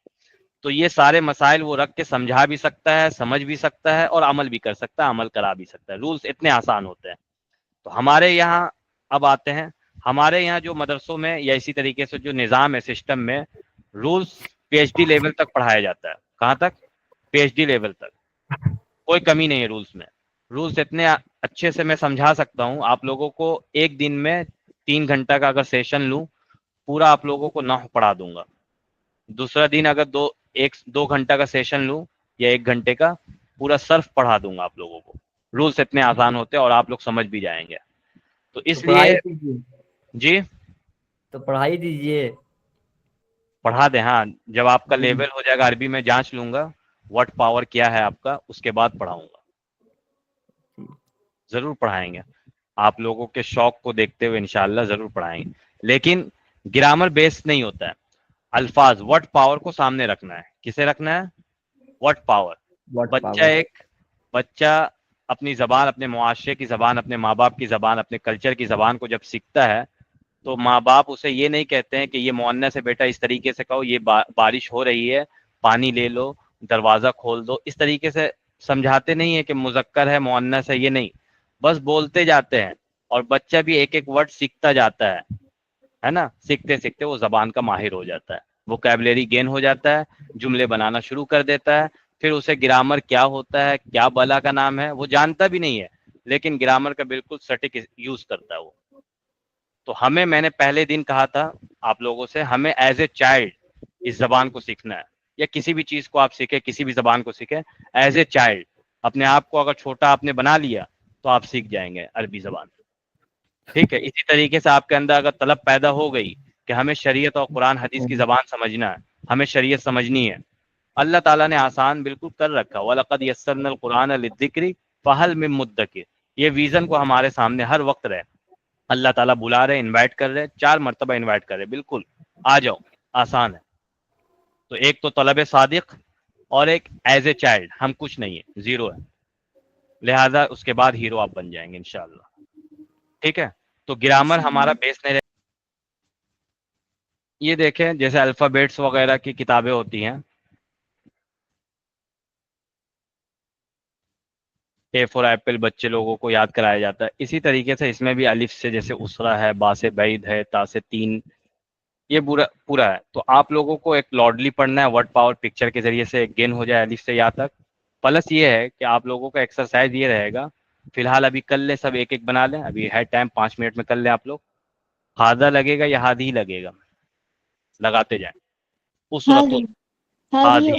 تو یہ سارے مسائل وہ رکھ کے سمجھا بھی سکتا ہے، سمجھ بھی سکتا ہے اور عمل بھی کر سکتا ہے، عمل کرا بھی سکتا ہے. رولز اتنے آسان ہوتے ہیں. تو ہمارے یہاں اب آتے ہیں، ہمارے یہاں جو مدرسوں میں یا اسی طریقے سے جو نظام ہے سسٹم میں، rules P H D level تک پڑھایا جاتا ہے. کہاں تک؟ پی ایچ ڈی لیول تک. کوئی کمی نہیں ہے رولز میں. رولز اتنے اچھے سے میں سمجھا سکتا ہوں آپ لوگوں کو. ایک دن میں 3 گھنٹہ کا اگر سیشن لوں، پورا آپ لوگوں کو نحو پڑھا دوں گا. دوسرا دن اگر 2 گھنٹہ کا سیشن لوں یا 1 گھنٹے کا، پورا صرف پڑھا دوں گا آپ لوگوں کو. رولز اتنے آسان ہوتے ہیں اور آپ لوگ سمجھ بھی جائیں گے. تو اس لیے جی تو پڑھائی دیجیے. پڑھا دیں. ہاں جب آپ کا لیول ہو جائے گا عربی میں جانچ لوں گا واٹ پاور کیا ہے آپ کا، اس کے بعد پڑھاؤں گا. ضرور پڑھائیں گے آپ لوگوں کے شوق کو دیکھتے ہوئے، انشاءاللہ ضرور پڑھائیں گے. لیکن گرامر بیس نہیں ہوتا ہے. الفاظ وٹ پاور کو سامنے رکھنا ہے. کسے رکھنا ہے؟ What power. بچہ اپنی زبان، اپنے معاشرے کی زبان، اپنے ماں باپ کی زبان، اپنے کلچر کی زبان کو جب سیکھتا ہے تو ماں باپ اسے یہ نہیں کہتے ہیں کہ یہ مؤنث ہے بیٹا اس طریقے سے کہو، یہ بارش ہو رہی ہے پانی لے لو، دروازہ کھول دو. اس طریقے سے سمجھاتے نہیں ہے کہ مذکر ہے مؤنث ہے، یہ نہیں. بس بولتے جاتے ہیں اور بچہ بھی ایک ایک ورڈ سیکھتا جاتا ہے نا. سیکھتے سیکھتے وہ زبان کا ماہر ہو جاتا ہے، ووکیبلری گین ہو جاتا ہے، جملے بنانا شروع کر دیتا ہے. پھر اسے گرامر کیا ہوتا ہے، کیا بلا کا نام ہے، وہ جانتا بھی نہیں ہے، لیکن گرامر کا بالکل سٹیک یوز کرتا ہے وہ. تو میں نے پہلے دن کہا تھا آپ لوگوں سے، ہمیں ایز اے چائلڈ اس زبان کو سیکھنا ہے. یا کسی بھی چیز کو آپ سیکھیں، کسی بھی زبان کو سیکھیں ایز اے چائلڈ. اپنے آپ کو اگر چھوٹا آپ نے بنا لیا تو آپ سیکھ جائیں گے عربی زبان. ٹھیک ہے. اسی طریقے سے آپ کے اندر اگر طلب پیدا ہو گئی کہ ہمیں شریعت اور قرآن حدیث کی زبان سمجھنا ہے، ہمیں شریعت سمجھنی ہے، اللہ تعالیٰ نے آسان بالکل کر رکھا. وَلَقَدْ يَسَّرْنَا الْقُرْآنَ لِلذِّكْرِ فَهَلْ مِن مُدَّكِرٍ. یہ ویژن کو ہمارے سامنے ہر وقت رہے. اللہ تعالیٰ بلا رہے، انوائٹ کر رہے، 4 مرتبہ انوائٹ کر رہے. بالکل آ جاؤ، آسان ہے. تو ایک تو طلب صادق اور ایک ایز اے چائلڈ. ہم کچھ نہیں ہے، زیرو ہے. لہذا اس کے بعد ہیرو آپ بن جائیں گے انشاءاللہ. ٹھیک ہے. تو گرامر ہمارا بیس نہیں رہے. یہ دیکھیں جیسے الفابیٹس وغیرہ کی کتابیں ہوتی ہیں، اے فور ایپل بچے لوگوں کو یاد کرایا جاتا ہے. اسی طریقے سے اس میں بھی الف سے جیسے اسرا ہے، با سے بعید ہے، تا سے 3، یہ پورا ہے. تو آپ لوگوں کو ایک لاڈلی پڑھنا ہے، ورڈ پاور پکچر کے ذریعے سے گین ہو جائے الف سے یا تک. پلس یہ ہے کہ آپ لوگوں کا ایکسرسائز یہ رہے گا، فی الحال ابھی کر لیں سب، ایک ایک بنا لیں. ابھی ہے ٹائم، 5 منٹ میں کر لیں آپ لوگ. ہادہ لگے گا یا ہادی لگے گا؟ لگاتے جائیں. اسرت ہادی.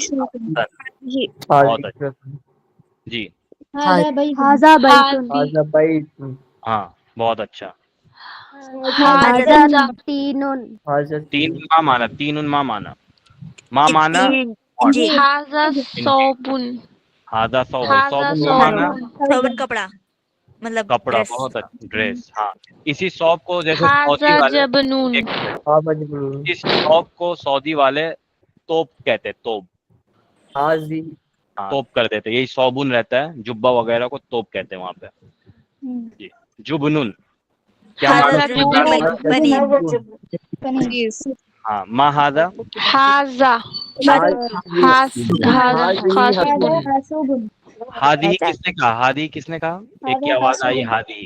جی بہت اچھا. جی هذا بيت ہاں بہت اچھا. حاضہ 3 ماں مانا، 3 ماں مانا. ماں مانا جی حاضہ صوبن. ہادہ صوب. حاضہ صوب کا مانا صوبن کپڑا، مطلب کپڑا. ڈریس. بہت اچھا، ڈریس. ہاں اسی صوب کو جیسے سعودی حاضہ والے، جبنون. اس صوب کو سعودی والے توپ کہتے، توپ. ہاں توپ کر دیتے. یہی صوبن رہتا ہے، جبہ وغیرہ کو توپ کہتے ہیں وہاں پہ. جی جبنن کیا مانا؟ حاضہ جبنون. پنیر. ہاں ما ہادہ. حاضہ ہادی کس نے کہا؟ ہادی کس نے کہا؟ ایک کی آواز آئی ہادی.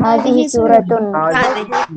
هذه سورة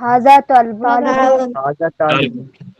هذا طالب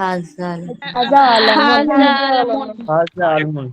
هذا علم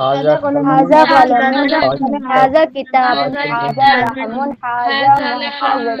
هذا قلم هذا كتاب هذا لحم هذا محمد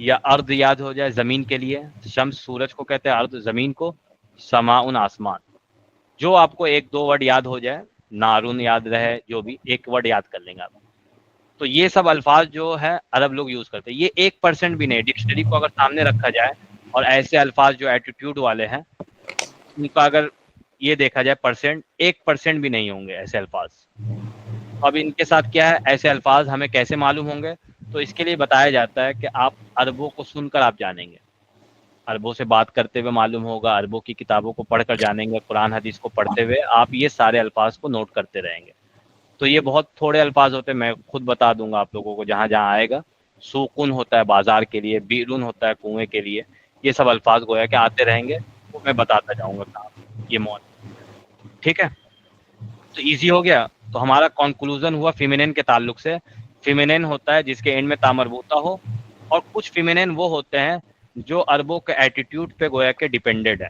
یا ارض یاد ہو جائے زمین کے لیے، شمس سورج کو کہتے ہیں، ارض زمین کو، سماؤن آسمان. جو آپ کو ایک دو ورڈ یاد ہو جائے، نارون یاد رہے، جو بھی ایک ورڈ یاد کر لیں گے آپ. تو یہ سب الفاظ جو ہے عرب لوگ یوز کرتے ہیں. یہ 1% بھی نہیں. ڈکشنری کو اگر سامنے رکھا جائے اور ایسے الفاظ جو ایٹیٹیوڈ والے ہیں ان کا اگر یہ دیکھا جائے پرسنٹ، 1% بھی نہیں ہوں گے ایسے الفاظ. اب ان کے ساتھ کیا ہے، ایسے الفاظ ہمیں کیسے معلوم ہوں گے؟ تو اس کے لیے بتایا جاتا ہے کہ آپ عربوں کو سن کر آپ جانیں گے، عربوں سے بات کرتے ہوئے معلوم ہوگا، عربوں کی کتابوں کو پڑھ کر جانیں گے، قرآن حدیث کو پڑھتے ہوئے آپ یہ سارے الفاظ کو نوٹ کرتے رہیں گے. تو یہ بہت تھوڑے الفاظ ہوتے ہیں، میں خود بتا دوں گا آپ لوگوں کو جہاں جہاں آئے گا. سوکن ہوتا ہے بازار کے لیے، بیرون ہوتا ہے کنویں کے لیے. یہ سب الفاظ گویا کہ آتے رہیں گے، وہ میں بتاتا جاؤں گا کہاں یہ موت. ٹھیک ہے، تو ایزی ہو گیا. تو ہمارا کنکلوژن ہوا فیمینن کے تعلق سے. فیمینن ہوتا ہے جس کے اینڈ میں تا مربوطہ ہو، اور کچھ فیمینن وہ ہوتے ہیں جو عربوں کے ایٹیٹیوڈ پہ گویا کہ ڈیپینڈڈ ہے.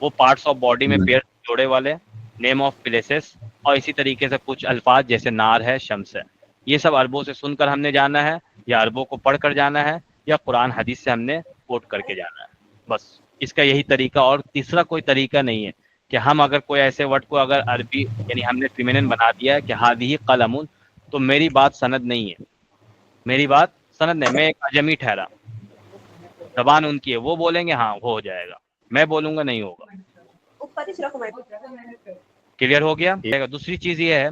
وہ پارٹس آف باڈی میں پیئر جوڑے والے، نیم آف پلیسز، اور اسی طریقے سے کچھ الفاظ جیسے نار ہے، شمس ہے. یہ سب عربوں سے سن کر ہم نے جانا ہے، یا عربوں کو پڑھ کر جانا ہے، یا قرآن حدیث سے ہم نے کوٹ کر کے جانا ہے. بس اس کا یہی طریقہ، اور تیسرا کوئی طریقہ نہیں ہے کہ ہم اگر کوئی ایسے ورڈ کو اگر عربی یعنی ہم نے فیمینن بنا دیا ہے کہ ہادی قلم، تو میری بات سند نہیں ہے، میری بات سند نہیں. میں ایک اجمی ٹھہرا، زبان ان کی ہے، وہ بولیں گے ہاں وہ ہو جائے گا، میں بولوں گا نہیں ہوگا. کلیئر ہو گیا؟ دوسری چیز یہ ہے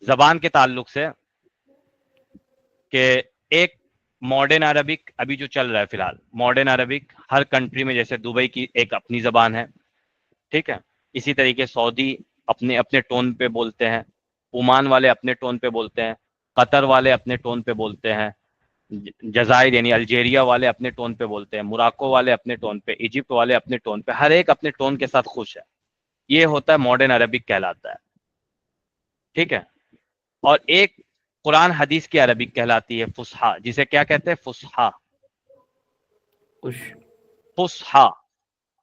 زبان کے تعلق سے کہ ایک ماڈرن عربک ابھی جو چل رہا ہے فی الحال، ماڈرن عربک ہر کنٹری میں، جیسے دبئی کی ایک اپنی زبان ہے، ٹھیک ہے، اسی طریقے سعودی اپنے اپنے ٹون پہ بولتے ہیں، عمان والے اپنے ٹون پہ بولتے ہیں، قطر والے اپنے ٹون پہ بولتے ہیں، جزائر یعنی الجیریا والے اپنے ٹون پہ بولتے ہیں، موراکو والے اپنے ٹون پہ، ایجپٹ والے اپنے ٹون پہ، ہر ایک اپنے ٹون کے ساتھ خوش ہے. یہ ہوتا ہے ماڈرن عربک کہلاتا ہے. ٹھیک ہے، اور ایک قرآن حدیث کی عربک کہلاتی ہے فصحا، جسے کیا کہتے ہیں؟ فصحا. فصحا،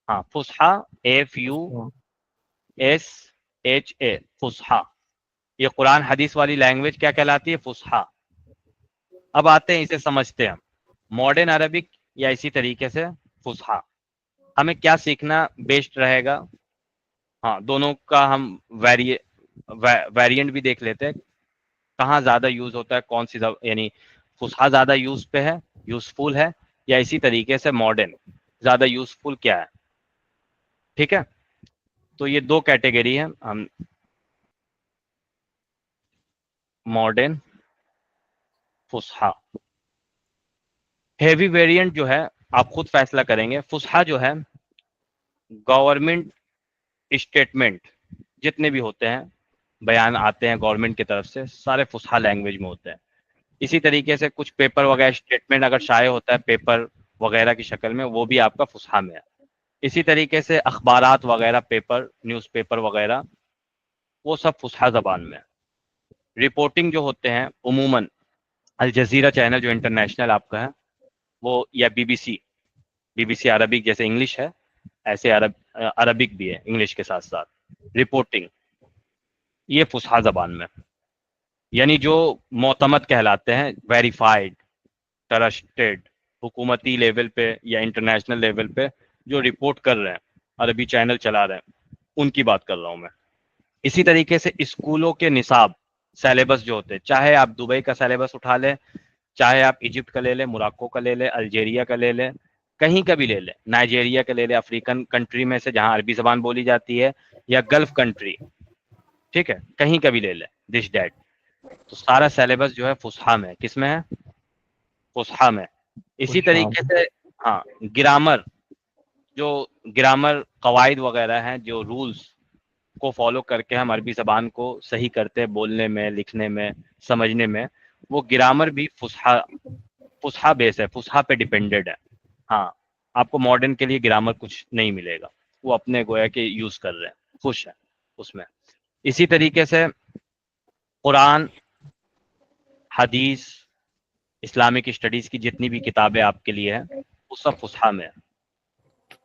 ہاں فصحا، FUSHA، فصحا. یہ قرآن حدیث والی لینگویج کیا کہلاتی ہے؟ فصحا. اب آتے ہیں اسے سمجھتے ہیں، ماڈرن عربک یا اسی طریقے سے فصحا. ہمیں کیا سیکھنا بیسٹ رہے گا؟ ہاں دونوں کا ہم ویریئنٹ بھی دیکھ لیتے ہیں، کہاں زیادہ یوز ہوتا ہے، کون سی یعنی فصحا زیادہ یوز پہ ہے، یوزفل ہے، یا اسی طریقے سے ماڈرن زیادہ یوزفل کیا ہے. ٹھیک ہے، تو یہ دو کیٹیگری ہیں، ہم ماڈرن، فصحا. ہیوی ویریئنٹ جو ہے آپ خود فیصلہ کریں گے. فصحا جو ہے گورنمنٹ اسٹیٹمنٹ جتنے بھی ہوتے ہیں، بیان آتے ہیں گورنمنٹ کی طرف سے، سارے فصحا لینگویج میں ہوتے ہیں. اسی طریقے سے کچھ پیپر وغیرہ اسٹیٹمنٹ اگر شائع ہوتا ہے پیپر وغیرہ کی شکل میں، وہ بھی آپ کا فصحا میں ہے. اسی طریقے سے اخبارات وغیرہ، پیپر، نیوز پیپر وغیرہ، وہ سب فصحا زبان میں ہے. رپورٹنگ جو ہوتے ہیں عموماً الجزیرہ چینل جو انٹرنیشنل آپ کا ہے وہ، یا بی بی سی عربک جیسے انگلش ہے، ایسے عربک بھی ہے انگلش کے ساتھ ساتھ. رپورٹنگ یہ فصحا زبان میں، یعنی جو معتمد کہلاتے ہیں، ویریفائڈ، ٹرسٹڈ، حکومتی لیول پہ یا انٹرنیشنل لیول پہ جو رپورٹ کر رہے ہیں، عربی چینل چلا رہے ہیں، ان کی بات کر رہا ہوں میں. اسی طریقے سے اسکولوں کے نصاب، سیلیبس جو ہوتے ہیں، چاہے آپ دبئی کا سیلیبس اٹھا لیں، چاہے آپ ایجپٹ کا لے لیں، موراکو کا لے لیں، الجیریا کا لے لیں، کہیں کا بھی لے لیں، نائجیریا کا لے لیں، افریقن کنٹری میں سے جہاں عربی زبان بولی جاتی ہے، یا گلف کنٹری، ٹھیک ہے، کہیں کا بھی لے لیں، دس ڈیٹ، تو سارا سیلیبس جو ہے فصحا میں. کس میں ہے؟ فصحا میں. اسی طریقے سے ہاں گرامر، جو گرامر قواعد وغیرہ ہیں، جو رولز کو فالو کر کے ہم عربی زبان کو صحیح کرتے ہیں، بولنے میں، لکھنے میں، سمجھنے میں، وہ گرامر بھی فصحا بیس ہے، فصحا پہ ڈیپینڈڈ ہے. ہاں آپ کو ماڈرن کے لیے گرامر کچھ نہیں ملے گا، وہ اپنے گویا کہ یوز کر رہے ہیں، خوش ہے اس میں. اسی طریقے سے قرآن، حدیث، اسلامک اسٹڈیز کی جتنی بھی کتابیں آپ کے لیے ہیں، وہ سب فصحا میں ہے.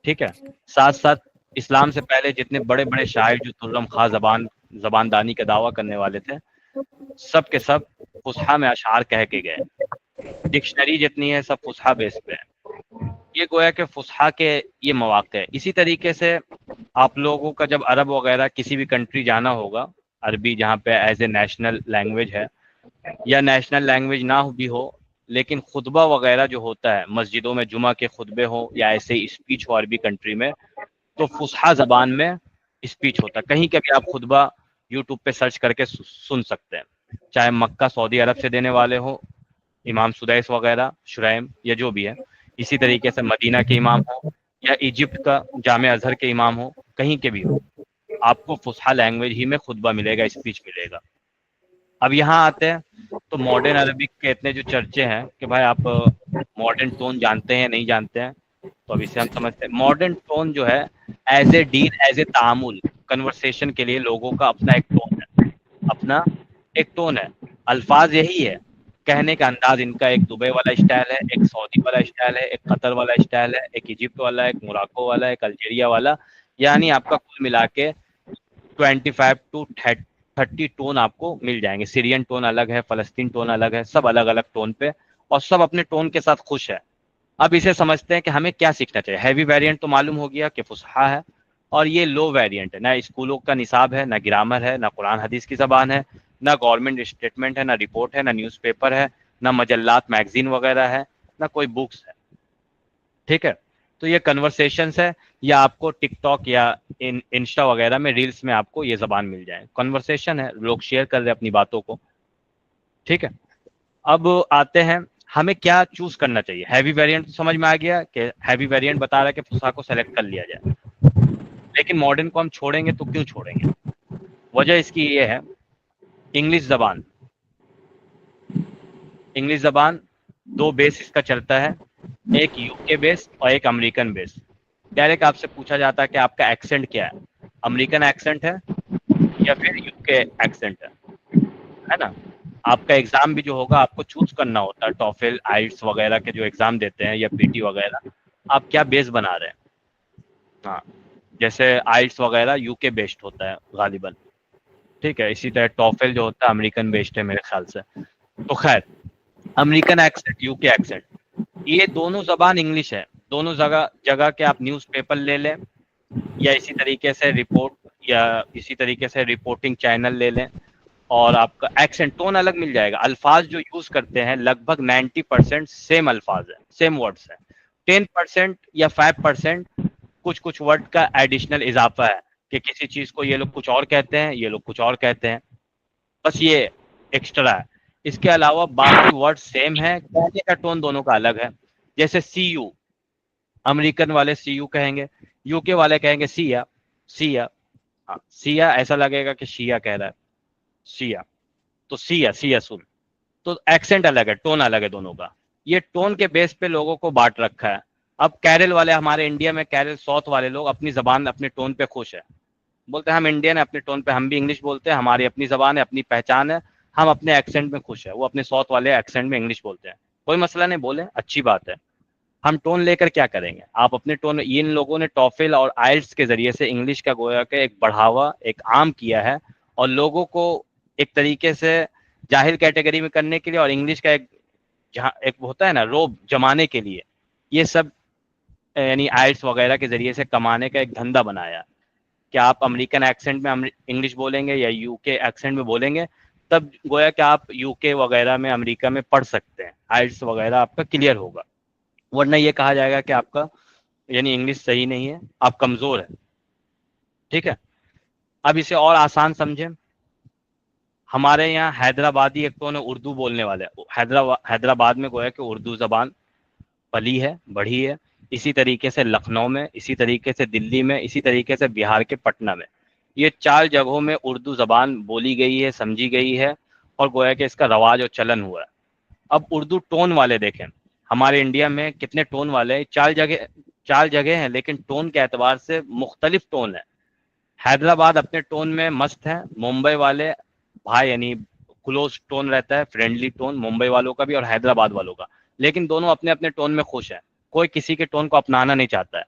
ٹھیک ہے، ساتھ ساتھ اسلام سے پہلے جتنے بڑے بڑے شاعر جو ترم خواہ زبان دانی کا دعویٰ کرنے والے تھے، سب کے سب فصحا میں اشعار کہہ کے گئے. ڈکشنری جتنی ہے سب فصحا بیس پہ ہے. یہ گویا کہ فصحا کے یہ مواقع ہے. اسی طریقے سے آپ لوگوں کا جب عرب وغیرہ کسی بھی کنٹری جانا ہوگا، عربی جہاں پہ ایز اے نیشنل لینگویج ہے یا نیشنل لینگویج نہ بھی ہو، لیکن خطبہ وغیرہ جو ہوتا ہے مسجدوں میں، جمعہ کے خطبے ہوں یا ایسے اسپیچ ہو عربی کنٹری میں، تو فصحا زبان میں اسپیچ ہوتا ہے. کہیں کبھی آپ خطبہ یوٹیوب پہ سرچ کر کے سن سکتے ہیں، چاہے مکہ سعودی عرب سے دینے والے ہوں، امام سدیس وغیرہ، شرائم یا جو بھی ہے، اسی طریقے سے مدینہ کے امام ہوں یا ایجپٹ کا جامع ازہر کے امام ہوں، کہیں کے بھی ہو، آپ کو فصحا لینگویج ہی میں خطبہ ملے گا، اسپیچ ملے گا. اب یہاں آتے ہیں تو ماڈرن عربک کے اتنے جو چرچے ہیں کہ بھائی آپ ماڈرن ٹون جانتے ہیں نہیں جانتے ہیں، تو اب اسے ہم سمجھتے ہیں. ماڈرن ٹون جو ہے as a deal, as a تعامل، کنورسیشن کے لیے لوگوں کا اپنا ایک ٹون ہے، اپنا ایک ٹون ہے. الفاظ یہی ہے، کہنے کا انداز ان کا ایک دبئی والا اسٹائل ہے، ایک سعودی والا اسٹائل ہے، ایک قطر والا اسٹائل ہے، ایک ایجپٹ والا، ایک موراکو والا، ایک الجیریا والا. یعنی آپ کا کل ملا کے 25 to 30 ٹون آپ کو مل جائیں گے. سیرین ٹون الگ ہے، فلسطین ٹون الگ ہے، سب الگ الگ ٹون پہ، اور سب اپنے ٹون کے ساتھ خوش ہے. اب اسے سمجھتے ہیں کہ ہمیں کیا سیکھنا چاہیے. ہیوی ویریئنٹ تو معلوم ہو گیا کہ فصحا ہے، اور یہ لو ویریئنٹ ہے، نہ اسکولوں کا نصاب ہے، نہ گرامر ہے، نہ قرآن حدیث کی زبان ہے، نہ گورنمنٹ اسٹیٹمنٹ ہے، نہ رپورٹ ہے، نہ نیوز پیپر ہے، نہ مجلات میگزین وغیرہ ہے، نہ کوئی بکس ہے. ٹھیک ہے، تو یہ کنورسیشنز ہے، یا آپ کو ٹک ٹاک یا انسٹا وغیرہ میں ریلز میں آپ کو یہ زبان مل جائے. کنورسیشن ہے، لوگ شیئر کر رہے ہیں اپنی باتوں کو. ٹھیک ہے، اب آتے ہیں ہمیں کیا چوز کرنا چاہیے. ہیوی ویریئنٹ سمجھ میں آ گیا کہ ہیوی ویریئنٹ بتا رہا ہے کہ فصحا کو سلیکٹ کر لیا جائے، لیکن ماڈرن کو ہم چھوڑیں گے تو کیوں چھوڑیں گے؟ وجہ اس کی یہ ہے، انگلش زبان، انگلش زبان دو بیس اس کا چلتا ہے، ایک یو کے بیس اور ایک امریکن بیس. ڈائریکٹ آپ سے پوچھا جاتا ہے کہ آپ کا ایکسنٹ کیا ہے، امریکن ایکسنٹ ہے یا پھر یو کے ایکسنٹ ہے نا. آپ کا ایگزام بھی جو ہوگا آپ کو چوز کرنا ہوتا ہے، ٹوفل، آئلٹس وغیرہ کے جو ایگزام دیتے ہیں یا پی ٹی وغیرہ، آپ کیا بیس بنا رہے ہیں. ہاں، جیسے آئلٹس وغیرہ یو کے بیسڈ ہوتا ہے غالباً. ٹھیک ہے، اسی طرح ٹوفل جو ہوتا ہے امریکن بیسڈ ہے میرے خیال سے. تو خیر، امریکن ایکسنٹ، یو کے ایکسنٹ، یہ دونوں زبان انگلش ہے. دونوں جگہ کے آپ نیوز پیپر لے لیں، یا اسی طریقے سے رپورٹ، یا اسی طریقے سے رپورٹنگ چینل لے لیں، اور آپ کا ایکسنٹ ٹون الگ مل جائے گا. الفاظ جو یوز کرتے ہیں لگ بھگ 90% سیم الفاظ ہیں، سیم ورڈس ہیں. 10% یا 5% کچھ ورڈ کا ایڈیشنل اضافہ ہے کہ کسی چیز کو یہ لوگ کچھ اور کہتے ہیں، یہ لوگ کچھ اور کہتے ہیں، بس یہ ایکسٹرا ہے. اس کے علاوہ باقی ورڈ سیم ہے، کہنے کا ٹون دونوں کا الگ ہے. جیسے سی یو، امریکن والے سی یو کہیں گے، یو کے والے کہیں گے سیا، سیا. ہاں، سیا ایسا لگے گا کہ شیعہ کہہ رہا ہے، سیا، تو سیا، سیا سن. تو ایکسنٹ الگ ہے، ٹون الگ ہے دونوں کا. یہ ٹون کے بیس پہ لوگوں کو بانٹ رکھا ہے. اب کیرل والے، ہمارے انڈیا میں کیرل ساؤتھ والے لوگ اپنی زبان، اپنے ٹون پہ خوش ہیں، بولتے ہیں ہم انڈین ہیں، اپنے ٹون پہ ہم بھی انگلش بولتے ہیں، ہماری اپنی زبان ہے، اپنی پہچان ہے، ہم اپنے ایکسنٹ میں خوش ہیں. وہ اپنے ساؤتھ والے ایکسنٹ میں انگلش بولتے ہیں، کوئی مسئلہ نہیں، بولیں، اچھی بات ہے. ہم ٹون لے کر کیا کریں گے؟ آپ اپنے ٹون، ان لوگوں نے ٹوفل اور آئلٹس کے ذریعے سے انگلش کا گویا کہ ایک بڑھاوا، ایک عام کیا ہے، اور لوگوں کو ایک طریقے سے جاہل کیٹیگری میں کرنے کے لیے، اور انگلش کا ایک جہاں ایک ہوتا ہے نا روب جمانے کے لیے، یہ سب یعنی آئلٹس وغیرہ کے ذریعے سے کمانے کا ایک دھندا بنایا. کہ آپ امریکن ایکسنٹ میں انگلش بولیں گے یا یو کے ایکسنٹ میں بولیں گے، تب گویا کہ آپ یو کے وغیرہ میں، امریکہ میں پڑھ سکتے ہیں، آئلٹس وغیرہ آپ کا کلیئر ہوگا. ورنہ یہ کہا جائے گا کہ آپ کا یعنی انگلش صحیح نہیں ہے، آپ کمزور ہیں. ٹھیک ہے، اب اسے اور آسان سمجھیں. ہمارے یہاں حیدرآبادی ایک تو اردو بولنے والے، حیدرآباد میں گویا کہ اردو زبان پلی ہے، بڑھی ہے. اسی طریقے سے لکھنؤ میں، اسی طریقے سے دلی میں، اسی طریقے سے بہار کے پٹنہ میں، یہ 4 جگہوں میں اردو زبان بولی گئی ہے، سمجھی گئی ہے، اور گویا کہ اس کا رواج اور چلن ہوا ہے. اب اردو ٹون والے دیکھیں، ہمارے انڈیا میں کتنے ٹون والے ہیں؟ 4 جگہ ہیں، لیکن ٹون کے اعتبار سے مختلف ٹون ہے. حیدرآباد اپنے ٹون میں مست ہے، ممبئی والے بھائی یعنی کلوز ٹون رہتا ہے، فرینڈلی ٹون ممبئی والوں کا بھی اور حیدرآباد والوں کا، لیکن دونوں اپنے اپنے ٹون میں خوش ہیں، کوئی کسی کے ٹون کو اپنانا نہیں چاہتا ہے.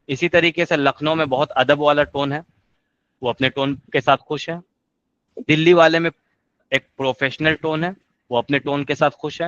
اسی طریقے سے لکھنؤ میں بہت ادب والا ٹون ہے، وہ اپنے ٹون کے ساتھ خوش ہے. دلی والے میں ایک پروفیشنل ٹون ہے، وہ اپنے ٹون کے ساتھ خوش ہے.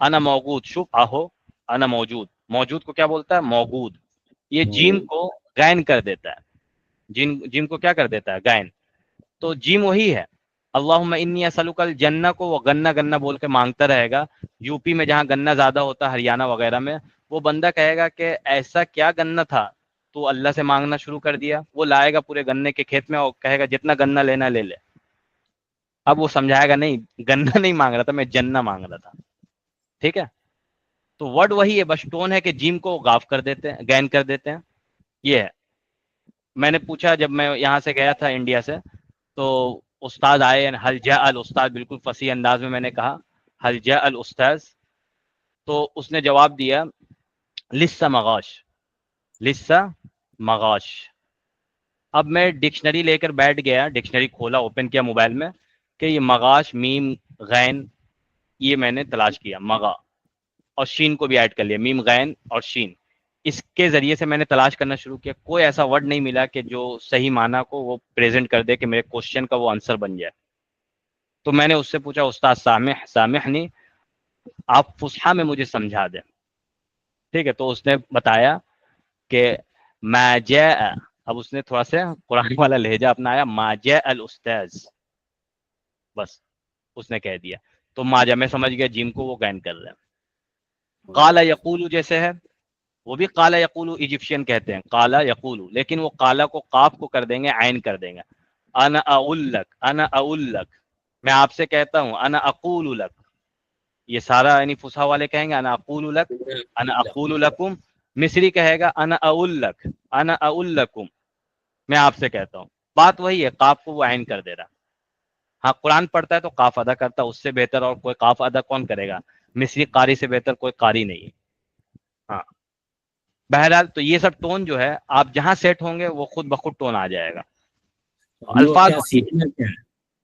انا موجود، شوف آہو انا موجود، موجود کو کیا بولتا ہے؟ موجود. یہ جیم کو غین کر دیتا ہے، جیم کو کیا کر دیتا ہے؟ غین. تو جیم وہی ہے. اللہم انی اسألک الجنہ کو وہ گنا گنا بول کے مانگتا رہے گا. یو پی میں جہاں گنا زیادہ ہوتا ہے، ہریانہ وغیرہ میں، وہ بندہ کہے گا کہ ایسا کیا گنا تھا تو اللہ سے مانگنا شروع کر دیا. وہ لائے گا پورے گنے کے کھیت میں اور کہے گا جتنا گنا لینا لے لے. اب وہ سمجھائے گا نہیں، گنا نہیں مانگ رہا تھا، میں جنہ مانگ رہا تھا. ٹھیک ہے، تو ورڈ وہی ہے، بس ٹون ہے کہ جیم کو غاف کر دیتے ہیں، گین کر دیتے ہیں. یہ ہے. میں نے پوچھا جب میں یہاں سے گیا تھا انڈیا سے، تو استاد آئے، حل جاء الاستاذ، بالکل فصیح انداز میں نے کہا حل جاء الاستاذ. تو اس نے جواب دیا لسا مغاش، لسا مغاش. اب میں ڈکشنری لے کر بیٹھ گیا، ڈکشنری کھولا، اوپن کیا موبائل میں کہ یہ مغاش، میم غین، یہ میں نے تلاش کیا، مغا، اور شین کو بھی ایڈ کر لیا، میم غین اور شین. اس کے ذریعے سے میں نے تلاش کرنا شروع کیا. کوئی ایسا ورڈ نہیں ملا کہ جو صحیح معنی کو وہ پریزنٹ کر دے کہ میرے کوشچن کا وہ آنسر بن جائے. تو میں نے اس سے پوچھا استاد سامحنی، آپ فصحا میں مجھے سمجھا دیں. ٹھیک ہے، تو اس نے بتایا کہ ما جاء، اب اس نے تھوڑا سا قرآن والا لہجہ اپنایا، ما جاء الاستاذ، بس اس نے کہہ دیا. تو ماجا میں سمجھ گیا جیم کو وہ گین کر رہے ہیں. قال یقول جیسے ہے، وہ بھی قال یقول ایجپشین کہتے ہیں قال یقول، لیکن وہ قال کو قاف کو کر دیں گے، عین کر دیں گے. انا اقول لک، انا اقول لک، میں آپ سے کہتا ہوں. انا اقول لک، یہ سارا یعنی فصحا والے کہیں گے انا اقول لک، انا اقول لکم. مصری کہے گا انا اقول لک، انا اقول لکم، میں آپ سے کہتا ہوں. بات وہی ہے، قاف کو وہ عین کر دے رہا. ہاں قرآن پڑھتا ہے تو قاف ادا کرتا ہے، اس سے بہتر اور کوئی قاف ادا کون کرے گا؟ مصری قاری سے بہتر کوئی قاری نہیں ہے. ہاں بہرحال تو یہ سب ٹون جو ہے آپ جہاں سیٹ ہوں گے وہ خود بخود ٹون آ جائے گا. الفاظ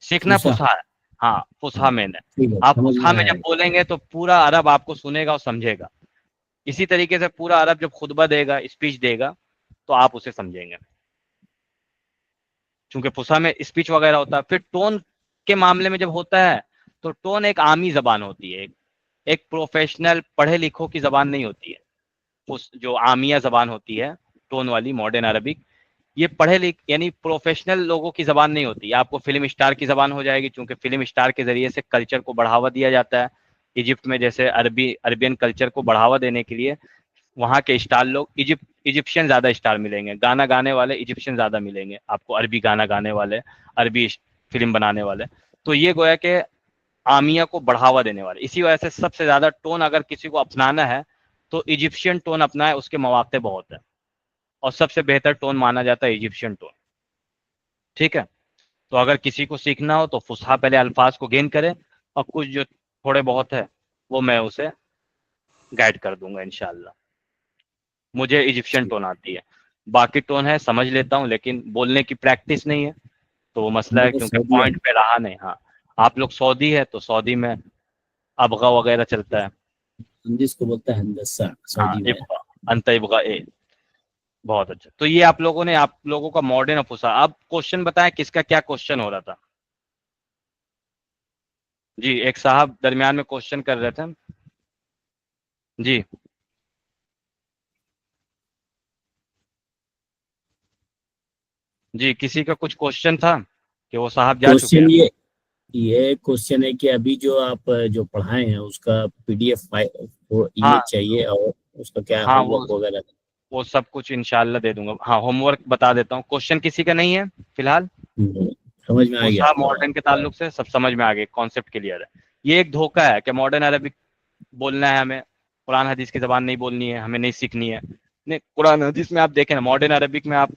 سیکھنا فصحا ہے. ہاں فصحا میں نے، آپ فصحا میں جب بولیں گے تو پورا عرب آپ کو سنے گا اور سمجھے گا. اسی طریقے سے پورا عرب جب خطبہ دے گا، اسپیچ دے گا، تو آپ اسے سمجھیں گے. چونکہ فصحا میں اسپیچ وغیرہ ہوتا ہے. پھر ٹون کے معاملے میں جب ہوتا ہے تو ٹون ایک عامی زبان ہوتی ہے، ایک پروفیشنل پڑھے لکھوں کی زبان نہیں ہوتی ہے. جو عامیہ زبان ہوتی ہے ٹون والی ماڈرن عربک، یہ پڑھے لکھ یعنی پروفیشنل لوگوں کی زبان نہیں ہوتی. آپ کو فلم اسٹار کی زبان ہو جائے گی، چونکہ فلم اسٹار کے ذریعے سے کلچر کو بڑھاوا دیا جاتا ہے. ایجپٹ میں جیسے عربین کلچر کو بڑھاوا دینے کے لیے وہاں کے اسٹار لوگ ایجپشین زیادہ اسٹار ملیں گے، گانا گانے والے ایجپشین زیادہ ملیں گے آپ کو، عربی گانا گانے والے، عربی فلم بنانے والے. تو یہ گویا کہ عامیہ کو بڑھاوا دینے والے. اسی وجہ سے سب سے زیادہ ٹون اگر کسی کو اپنانا ہے تو ایجپشین ٹون اپنا ہے. اس کے مواقع بہت ہیں اور سب سے بہتر ٹون مانا جاتا ہے ایجپشین ٹون. ٹھیک ہے، تو اگر کسی کو سیکھنا ہو تو فصحا پہلے الفاظ کو گین کرے، اور کچھ جو تھوڑے بہت ہے وہ میں اسے گائیڈ کر دوں گا انشاءاللہ. مجھے ایجپشین ٹون آتی ہے، باقی ٹون ہے سمجھ لیتا ہوں، لیکن بولنے کی پریکٹس نہیں ہے تو وہ مسئلہ ہے، کیونکہ پوائنٹ پہ رہا نہیں. ہاں آپ لوگ سعودی ہے تو سعودی میں ابغا وغیرہ چلتا ہے. جس کو بولتا ہے ہندسہ ہاں سعودی میں. ابغا، انت ابغا اے. بہت اچھا. تو یہ آپ لوگوں نے، آپ لوگوں کا ماڈرن فصحا. اب کوشچن بتائیں کس کا کیا کوشچن ہو رہا تھا؟ جی ایک صاحب درمیان میں کوشچن کر رہے تھے. جی جی کسی کا کچھ کوشچن تھا کہ وہ صاحب جا چکے کوشچن ہیں؟ یہ کوشچن ہے کہ ابھی جو آپ جو پڑھائے ہیں اس کا PDF ہاں امیج چاہیے، اور اس کا کیا ہاں ہوم ورک وغیرہ. وہ سب کچھ انشاءاللہ دے دوں گا. ہاں ہوم ورک بتا دیتا ہوں. کوشچن کسی کا نہیں ہے فی الحال؟ سمجھ میں آ گیا. فصحا ماڈرن کے تعلق سے سب سمجھ میں آ گئے، کانسیپٹ کلیئر ہے. یہ ایک دھوکہ ہے کہ ماڈرن عربک بولنا ہے ہمیں، قرآن حدیث کی زبان نہیں بولنی ہے، ہمیں نہیں سیکھنی ہے. نہیں، قرآن حدیث میں آپ دیکھیں نا، ماڈرن عربک میں آپ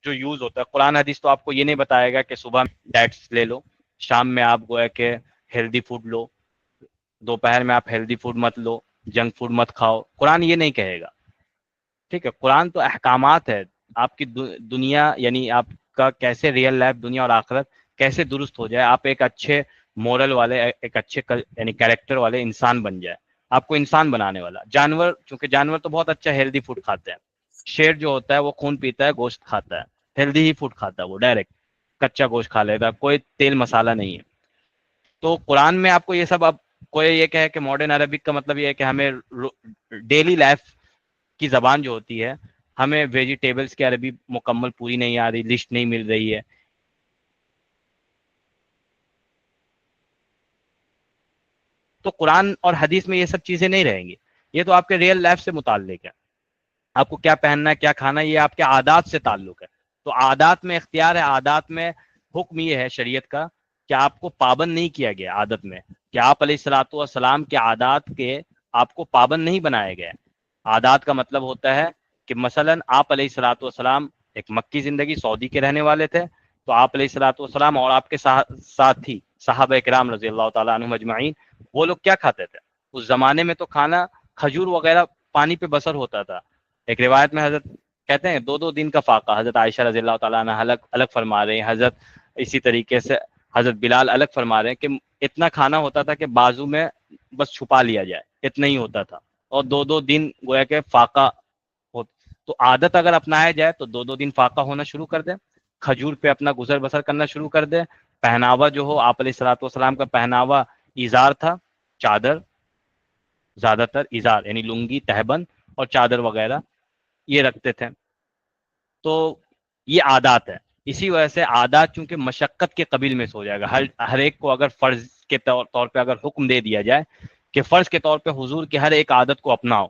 جو یوز ہوتا ہے، قرآن حدیث تو آپ کو یہ نہیں بتائے گا کہ صبح ڈیٹس لے لو، شام میں آپ گویا کہ ہیلدی فوڈ لو، دوپہر میں آپ ہیلدی فوڈ مت لو، جنک فوڈ مت کھاؤ. قرآن یہ نہیں کہے گا. ٹھیک ہے، قرآن تو احکامات ہے. آپ کی دنیا یعنی آپ کا کیسے ریئل لائف دنیا اور آخرت کیسے درست ہو جائے، آپ ایک اچھے مورل والے، ایک اچھے یعنی کیریکٹر والے انسان بن جائے. آپ کو انسان بنانے والا. جانور، چونکہ جانور تو بہت اچھا ہیلدی فوڈ کھاتے ہیں. شیر جو ہوتا ہے وہ خون پیتا ہے، گوشت کھاتا ہے، ہیلدی ہی فوڈ کھاتا ہے، وہ ڈائریکٹ کچا گوشت کھا لیتا ہے، کوئی تیل مسالہ نہیں ہے. تو قرآن میں آپ کو یہ سب اب کوئی یہ کہے کہ ماڈرن عربک کا مطلب یہ ہے کہ ہمیں ڈیلی لائف کی زبان جو ہوتی ہے ہمیں ویجیٹیبلز کی عربی مکمل پوری نہیں آ رہی، لسٹ نہیں مل رہی ہے. تو قرآن اور حدیث میں یہ سب چیزیں نہیں رہیں گی. یہ تو آپ کے ریئل لائف سے متعلق ہے. آپ کو کیا پہننا ہے، کیا کھانا ہے، یہ آپ کے عادات سے تعلق ہے. تو عادات میں اختیار ہے. عادات میں حکم یہ ہے شریعت کا کہ آپ کو پابند نہیں کیا گیا عادت میں، کہ آپ علیہ الصلوۃ والسلام کے عادات کے آپ کو پابند نہیں بنایا گیا. عادات کا مطلب ہوتا ہے کہ مثلا آپ علیہ الصلوۃ والسلام ایک مکی زندگی سعودی کے رہنے والے تھے، تو آپ علیہ الصلوۃ والسلام اور آپ کے ساتھی صحابہ کرام رضی اللہ تعالیٰ عنہم اجمعین وہ لوگ کیا کھاتے تھے؟ اس زمانے میں تو کھانا کھجور وغیرہ پانی پہ بسر ہوتا تھا. ایک روایت میں حضرت کہتے ہیں 2 دن کا فاقہ، حضرت عائشہ رضی اللہ تعالیٰ عنہ الگ فرما رہے ہیں، حضرت اسی طریقے سے حضرت بلال الگ فرما رہے ہیں کہ اتنا کھانا ہوتا تھا کہ بازو میں بس چھپا لیا جائے، اتنا ہی ہوتا تھا. اور 2 دن گویا کہ فاقہ ہو. تو عادت اگر اپنایا جائے تو 2 دن فاقہ ہونا شروع کر دے، کھجور پہ اپنا گزر بسر کرنا شروع کر دے. پہناوا جو ہو، آپ علیہ الصلوۃ والسلام کا پہناوا ازار تھا، چادر، زیادہ تر ازار یعنی لنگی، تہبند اور چادر وغیرہ یہ رکھتے تھے. تو یہ عادات ہے. اسی وجہ سے عادات چونکہ مشقت کے قبیل میں سے ہو جائے گا. ہر ایک کو اگر فرض کے طور پہ اگر حکم دے دیا جائے کہ فرض کے طور پہ حضور کی ہر ایک عادت کو اپناؤ،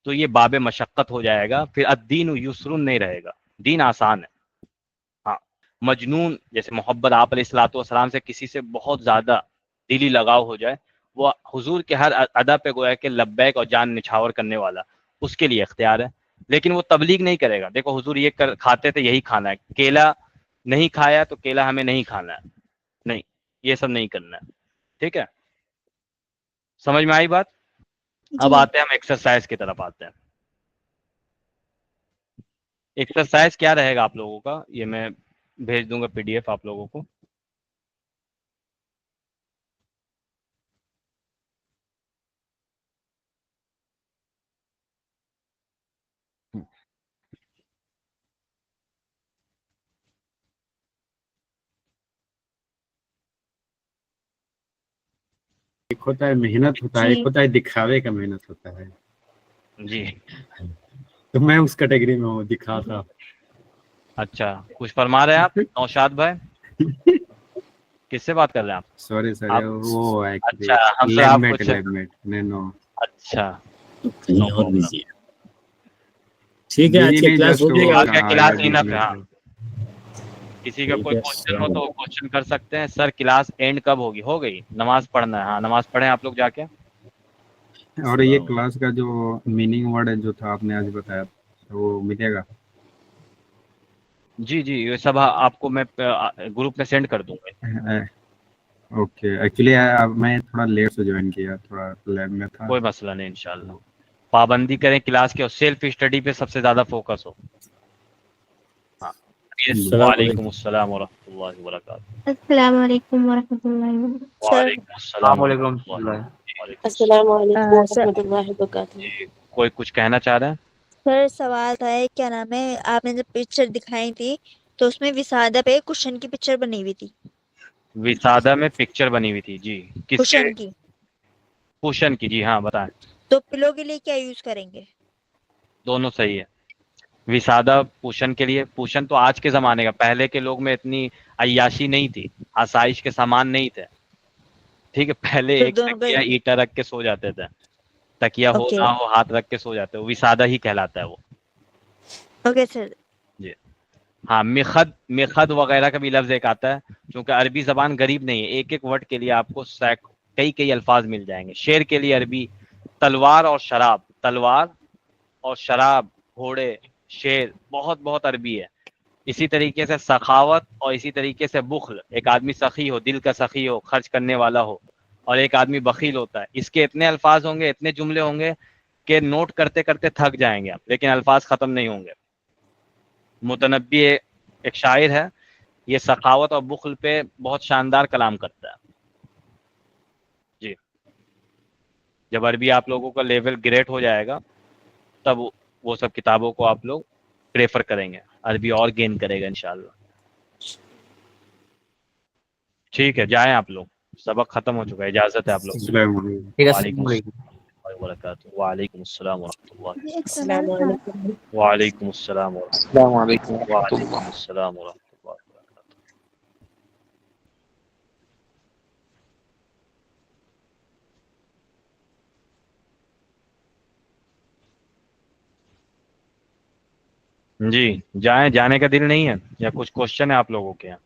تو یہ باب مشقت ہو جائے گا. پھر الدین یسر نہیں رہے گا، دین آسان ہے. ہاں مجنون جیسے محبت آپ علیہ الصلوۃ والسلام سے کسی سے بہت زیادہ دلی لگاؤ ہو جائے، وہ حضور کے ہر ادا پہ گویا کہ لبیک اور جان نچھاور کرنے والا، اس کے لیے اختیار ہے. لیکن وہ تبلیغ نہیں کرے گا. دیکھو حضور یہ کھاتے تھے، یہی کھانا ہے. کیلا نہیں کھایا تو کیلا ہمیں نہیں کھانا ہے، نہیں، یہ سب نہیں کرنا ہے. ٹھیک ہے، سمجھ میں آئی بات؟ اب آتے ہیں ہم ایکسرسائز کی طرف آتے ہیں. ایکسرسائز کیا رہے گا آپ لوگوں کا؟ یہ میں بھیج دوں گا PDF آپ لوگوں کو. ایک ہوتا ہے محنت ہوتا ہے، ایک ہوتا ہے دکھاوے کا محنت ہوتا ہے. جی تو میں اس کیٹیگری میں ہوں، دکھاتا. اچھا، کچھ فرما رہے ہیں آپ نوشاد بھائی؟ کس سے بات کر رہے ہیں آپ؟ سوری آپ وہ اچھا، ہم سے آپ کچھ اچھا کہیں اور بزی ہے. ٹھیک ہے، اچھا کلاس ہو گئی. آج کا کلاس انف ہے. ہاں کسی کا ٹھیک کوئی ہے، کوشچن ہو تو وہ کوشچن کر سکتے ہیں. سر کلاس اینڈ کب ہوگی؟ ہو گئی، نماز پڑھنا ہے. ہاں نماز پڑھیں آپ لوگ جا کے. اور یہ کلاس کا جو میننگ ورڈ جو تھا آپ نے آج بتایا وہ ملے گا؟ جی یہ سب آپ کو میں گروپ میں سینڈ کر دوں گا. اوکے، ایکچولی میں تھوڑا لیٹ سے جوائن کیا، تھوڑا لیب میں تھا. کوئی مسئلہ نہیں، انشاءاللہ پابندی کریں کلاس کے اور سیلف اسٹڈی پہ سب سے زیادہ فوکس ہو. ہاں وعلیکم السلام ورحمۃ اللہ وبرکاتہ. السلام علیکم ورحمۃ اللہ وبرکاتہ. وعلیکم السلام ورحمۃ اللہ. السلام علیکم ورحمۃ اللہ وبرکاتہ. کوئی کچھ کہنا چاہ رہے ہیں؟ سر سوال تھا، کیا نام ہے، آپ نے جب پکچر دکھائی تھی تو اس میں وسادہ پہ کشن کی پکچر بنی ہوئی تھی. وسادہ میں پکچر بنی ہوئی تھی جی، کس کشن کی؟ کشن کی، جی ہاں بتائیں. تو پلو کے لیے کیا یوز کریں گے؟ دونوں صحیح ہے. وسادہ پوشن کے لیے. پوشن تو آج کے زمانے کا، پہلے کے لوگ میں اتنی عیاشی نہیں تھی، آسائش کے سامان نہیں تھے. ٹھیک ہے، پہلے ایک تکیہ اینٹا رکھ کے سو جاتے تھے. تکیہ ہو نہ ہو ہاتھ رکھ کے سو جاتے، وہ وسادہ ہی کہلاتا ہے وہ. Okay sir. جی ہاں، مخد وغیرہ کا بھی لفظ ایک آتا ہے. کیونکہ عربی زبان غریب نہیں ہے، ایک ورڈ کے لیے آپ کو کئی الفاظ مل جائیں گے. شیر کے لیے عربی تلوار اور شراب، تلوار اور شراب، گھوڑے، شیر، بہت عربی ہے. اسی طریقے سے سخاوت اور اسی طریقے سے بخل. ایک آدمی سخی ہو، دل کا سخی ہو، خرچ کرنے والا ہو، اور ایک آدمی بخیل ہوتا ہے. اس کے اتنے الفاظ ہوں گے، اتنے جملے ہوں گے کہ نوٹ کرتے کرتے تھک جائیں گے آپ، لیکن الفاظ ختم نہیں ہوں گے. متنبی ایک شاعر ہے، یہ سخاوت اور بخل پہ بہت شاندار کلام کرتا ہے. جی جب عربی آپ لوگوں کا لیول گریٹ ہو جائے گا تب وہ سب کتابوں کو آپ لوگ پریفر کریں گے، عربی اور گین کرے گا انشاءاللہ. ٹھیک ہے، جائیں آپ لوگ. سبق ختم ہو چکا ہے, اجازت ہے آپ لوگ. السلام علیکم. ٹھیک ہے وعلیکم السلام علیکم. السلام وبرکاتہ. وعلیکم السلام ورحمۃ اللہ. یہ ایک سوال تھا. وعلیکم السلام ورحمۃ السلام علیکم اللہ. ورحمۃ اللہ. وعلیکم السلام ورحمۃ اللہ وبرکاتہ. جی جائیں, جانے کا دل نہیں ہے یا کچھ کوشچن ہے آپ لوگوں کے یہاں؟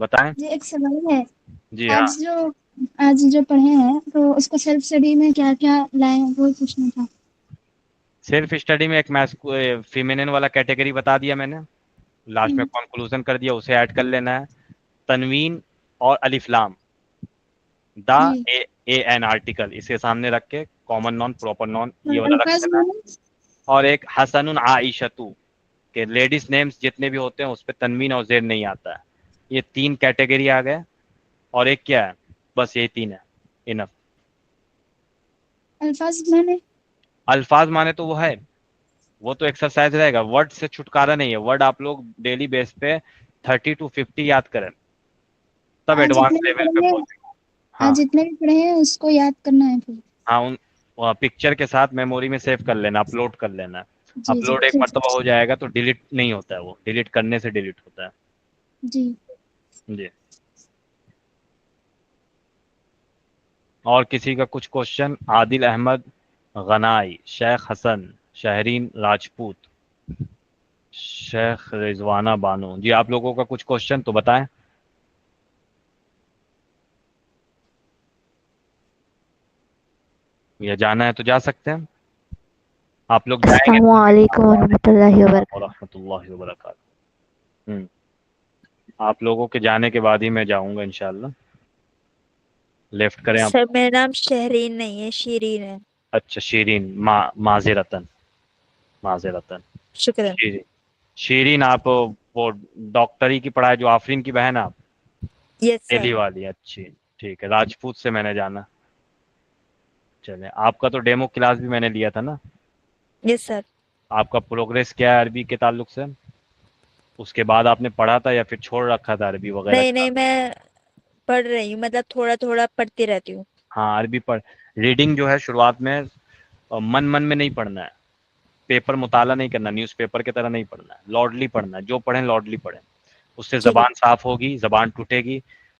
بتائیں. جی ایک سوال ہے. جی ہاں, آج جو پڑھے ہیں تو اس کو سیلف اسٹڈی میں کیا کیا لائیں وہ پوچھنا تھا. سیلف اسٹڈی میں ایک فیمینن والا کیٹیگری بتا دیا میں نے, لاسٹ میں کنکلوژن کر دیا, اسے ایڈ کر لینا ہے. تنوین اور الف لام, دا اے این آرٹیکل, اس کے سامنے رکھ کے کامن نون پراپر نون یہ والا رکھ الفاظ لینا ہے. میں اور ایک حسن عائشتو کہ لیڈیز نیمز جتنے بھی ہوتے ہیں اس پہ تنوین اور زیر نہیں آتا ہے. یہ 3 کیٹیگری آ گئے. اور ایک کیا ہے, بس یہ 3 ہے, انف. الفاظ میں نے الفاظ مانے تو وہ ہے, وہ تو ایکسرسائز رہے گا. ورڈ سے چھٹکارا نہیں ہے. ورڈ آپ لوگ ڈیلی بیس پہ 30 to 50 یاد کریں, تب ایڈوانس لیول پہ پہنچیں. ہاں آج جتنے بھی پڑھے ہیں اس کو یاد کرنا ہے پھر. ہاں, ان پکچر کے ساتھ میموری میں سیو کر لینا, اپلوڈ کر لینا. جی جی اپلوڈ ایک ٹھیک مرتبہ ہو جائے گا تو ڈیلیٹ نہیں ہوتا ہے, وہ ڈیلیٹ کرنے سے ڈیلیٹ ہوتا ہے. جی. جی. اور کسی کا کچھ کوشچن؟ عادل احمد غنائی, شیخ حسن, شہرین راجپوت, شیخ رضوانہ بانو. جی آپ لوگوں کا کچھ کوشچن تو بتائیں. یا جانا ہے تو جا سکتے ہیں آپ لوگ. جائیں گے. السلام علیکم ورحمۃ اللہ وبرکاتہ. ورحمۃ اللہ وبرکاتہ. آپ لوگوں کے جانے کے بعد ہی میں جاؤں گا انشاءاللہ. لیفٹ کریں آپ. سر میرا نام شہرین نہیں ہے, شیرین ہے. اچھا شیرین, معذرتاً معذرتاً. شکریہ. شیرین آپ وہ ڈاکٹری کی پڑھائی جو آفرین کی بہن آپ, یس سر. دہلی والی. اچھی ٹھیک ہے. راجپوت سے میں نے جانا. چلیں, آپ کا تو ڈیمو کلاس بھی میں نے لیا تھا نا. یس سر. آپ کا پروگریس کیا ہے عربی کے تعلق سے؟ اس کے بعد آپ نے پڑھا تھا یا پھر چھوڑ رکھا تھا عربی وغیرہ؟ نہیں میں پڑھ رہی ہوں, مطلب تھوڑا تھوڑا پڑھتی رہتی ہوں. ہاں عربی پڑھ. ریڈنگ جو ہے شروعات میں من میں نہیں پڑھنا ہے, پیپر مطالعہ نہیں کرنا, نیوز پیپر کی طرح نہیں پڑھنا ہے, لاڈلی پڑھنا ہے. جو پڑھیں لاڈلی پڑھیں, اس سے ٹھیک ہے. زبان صاف ہوگی, زبان ٹوٹے گی,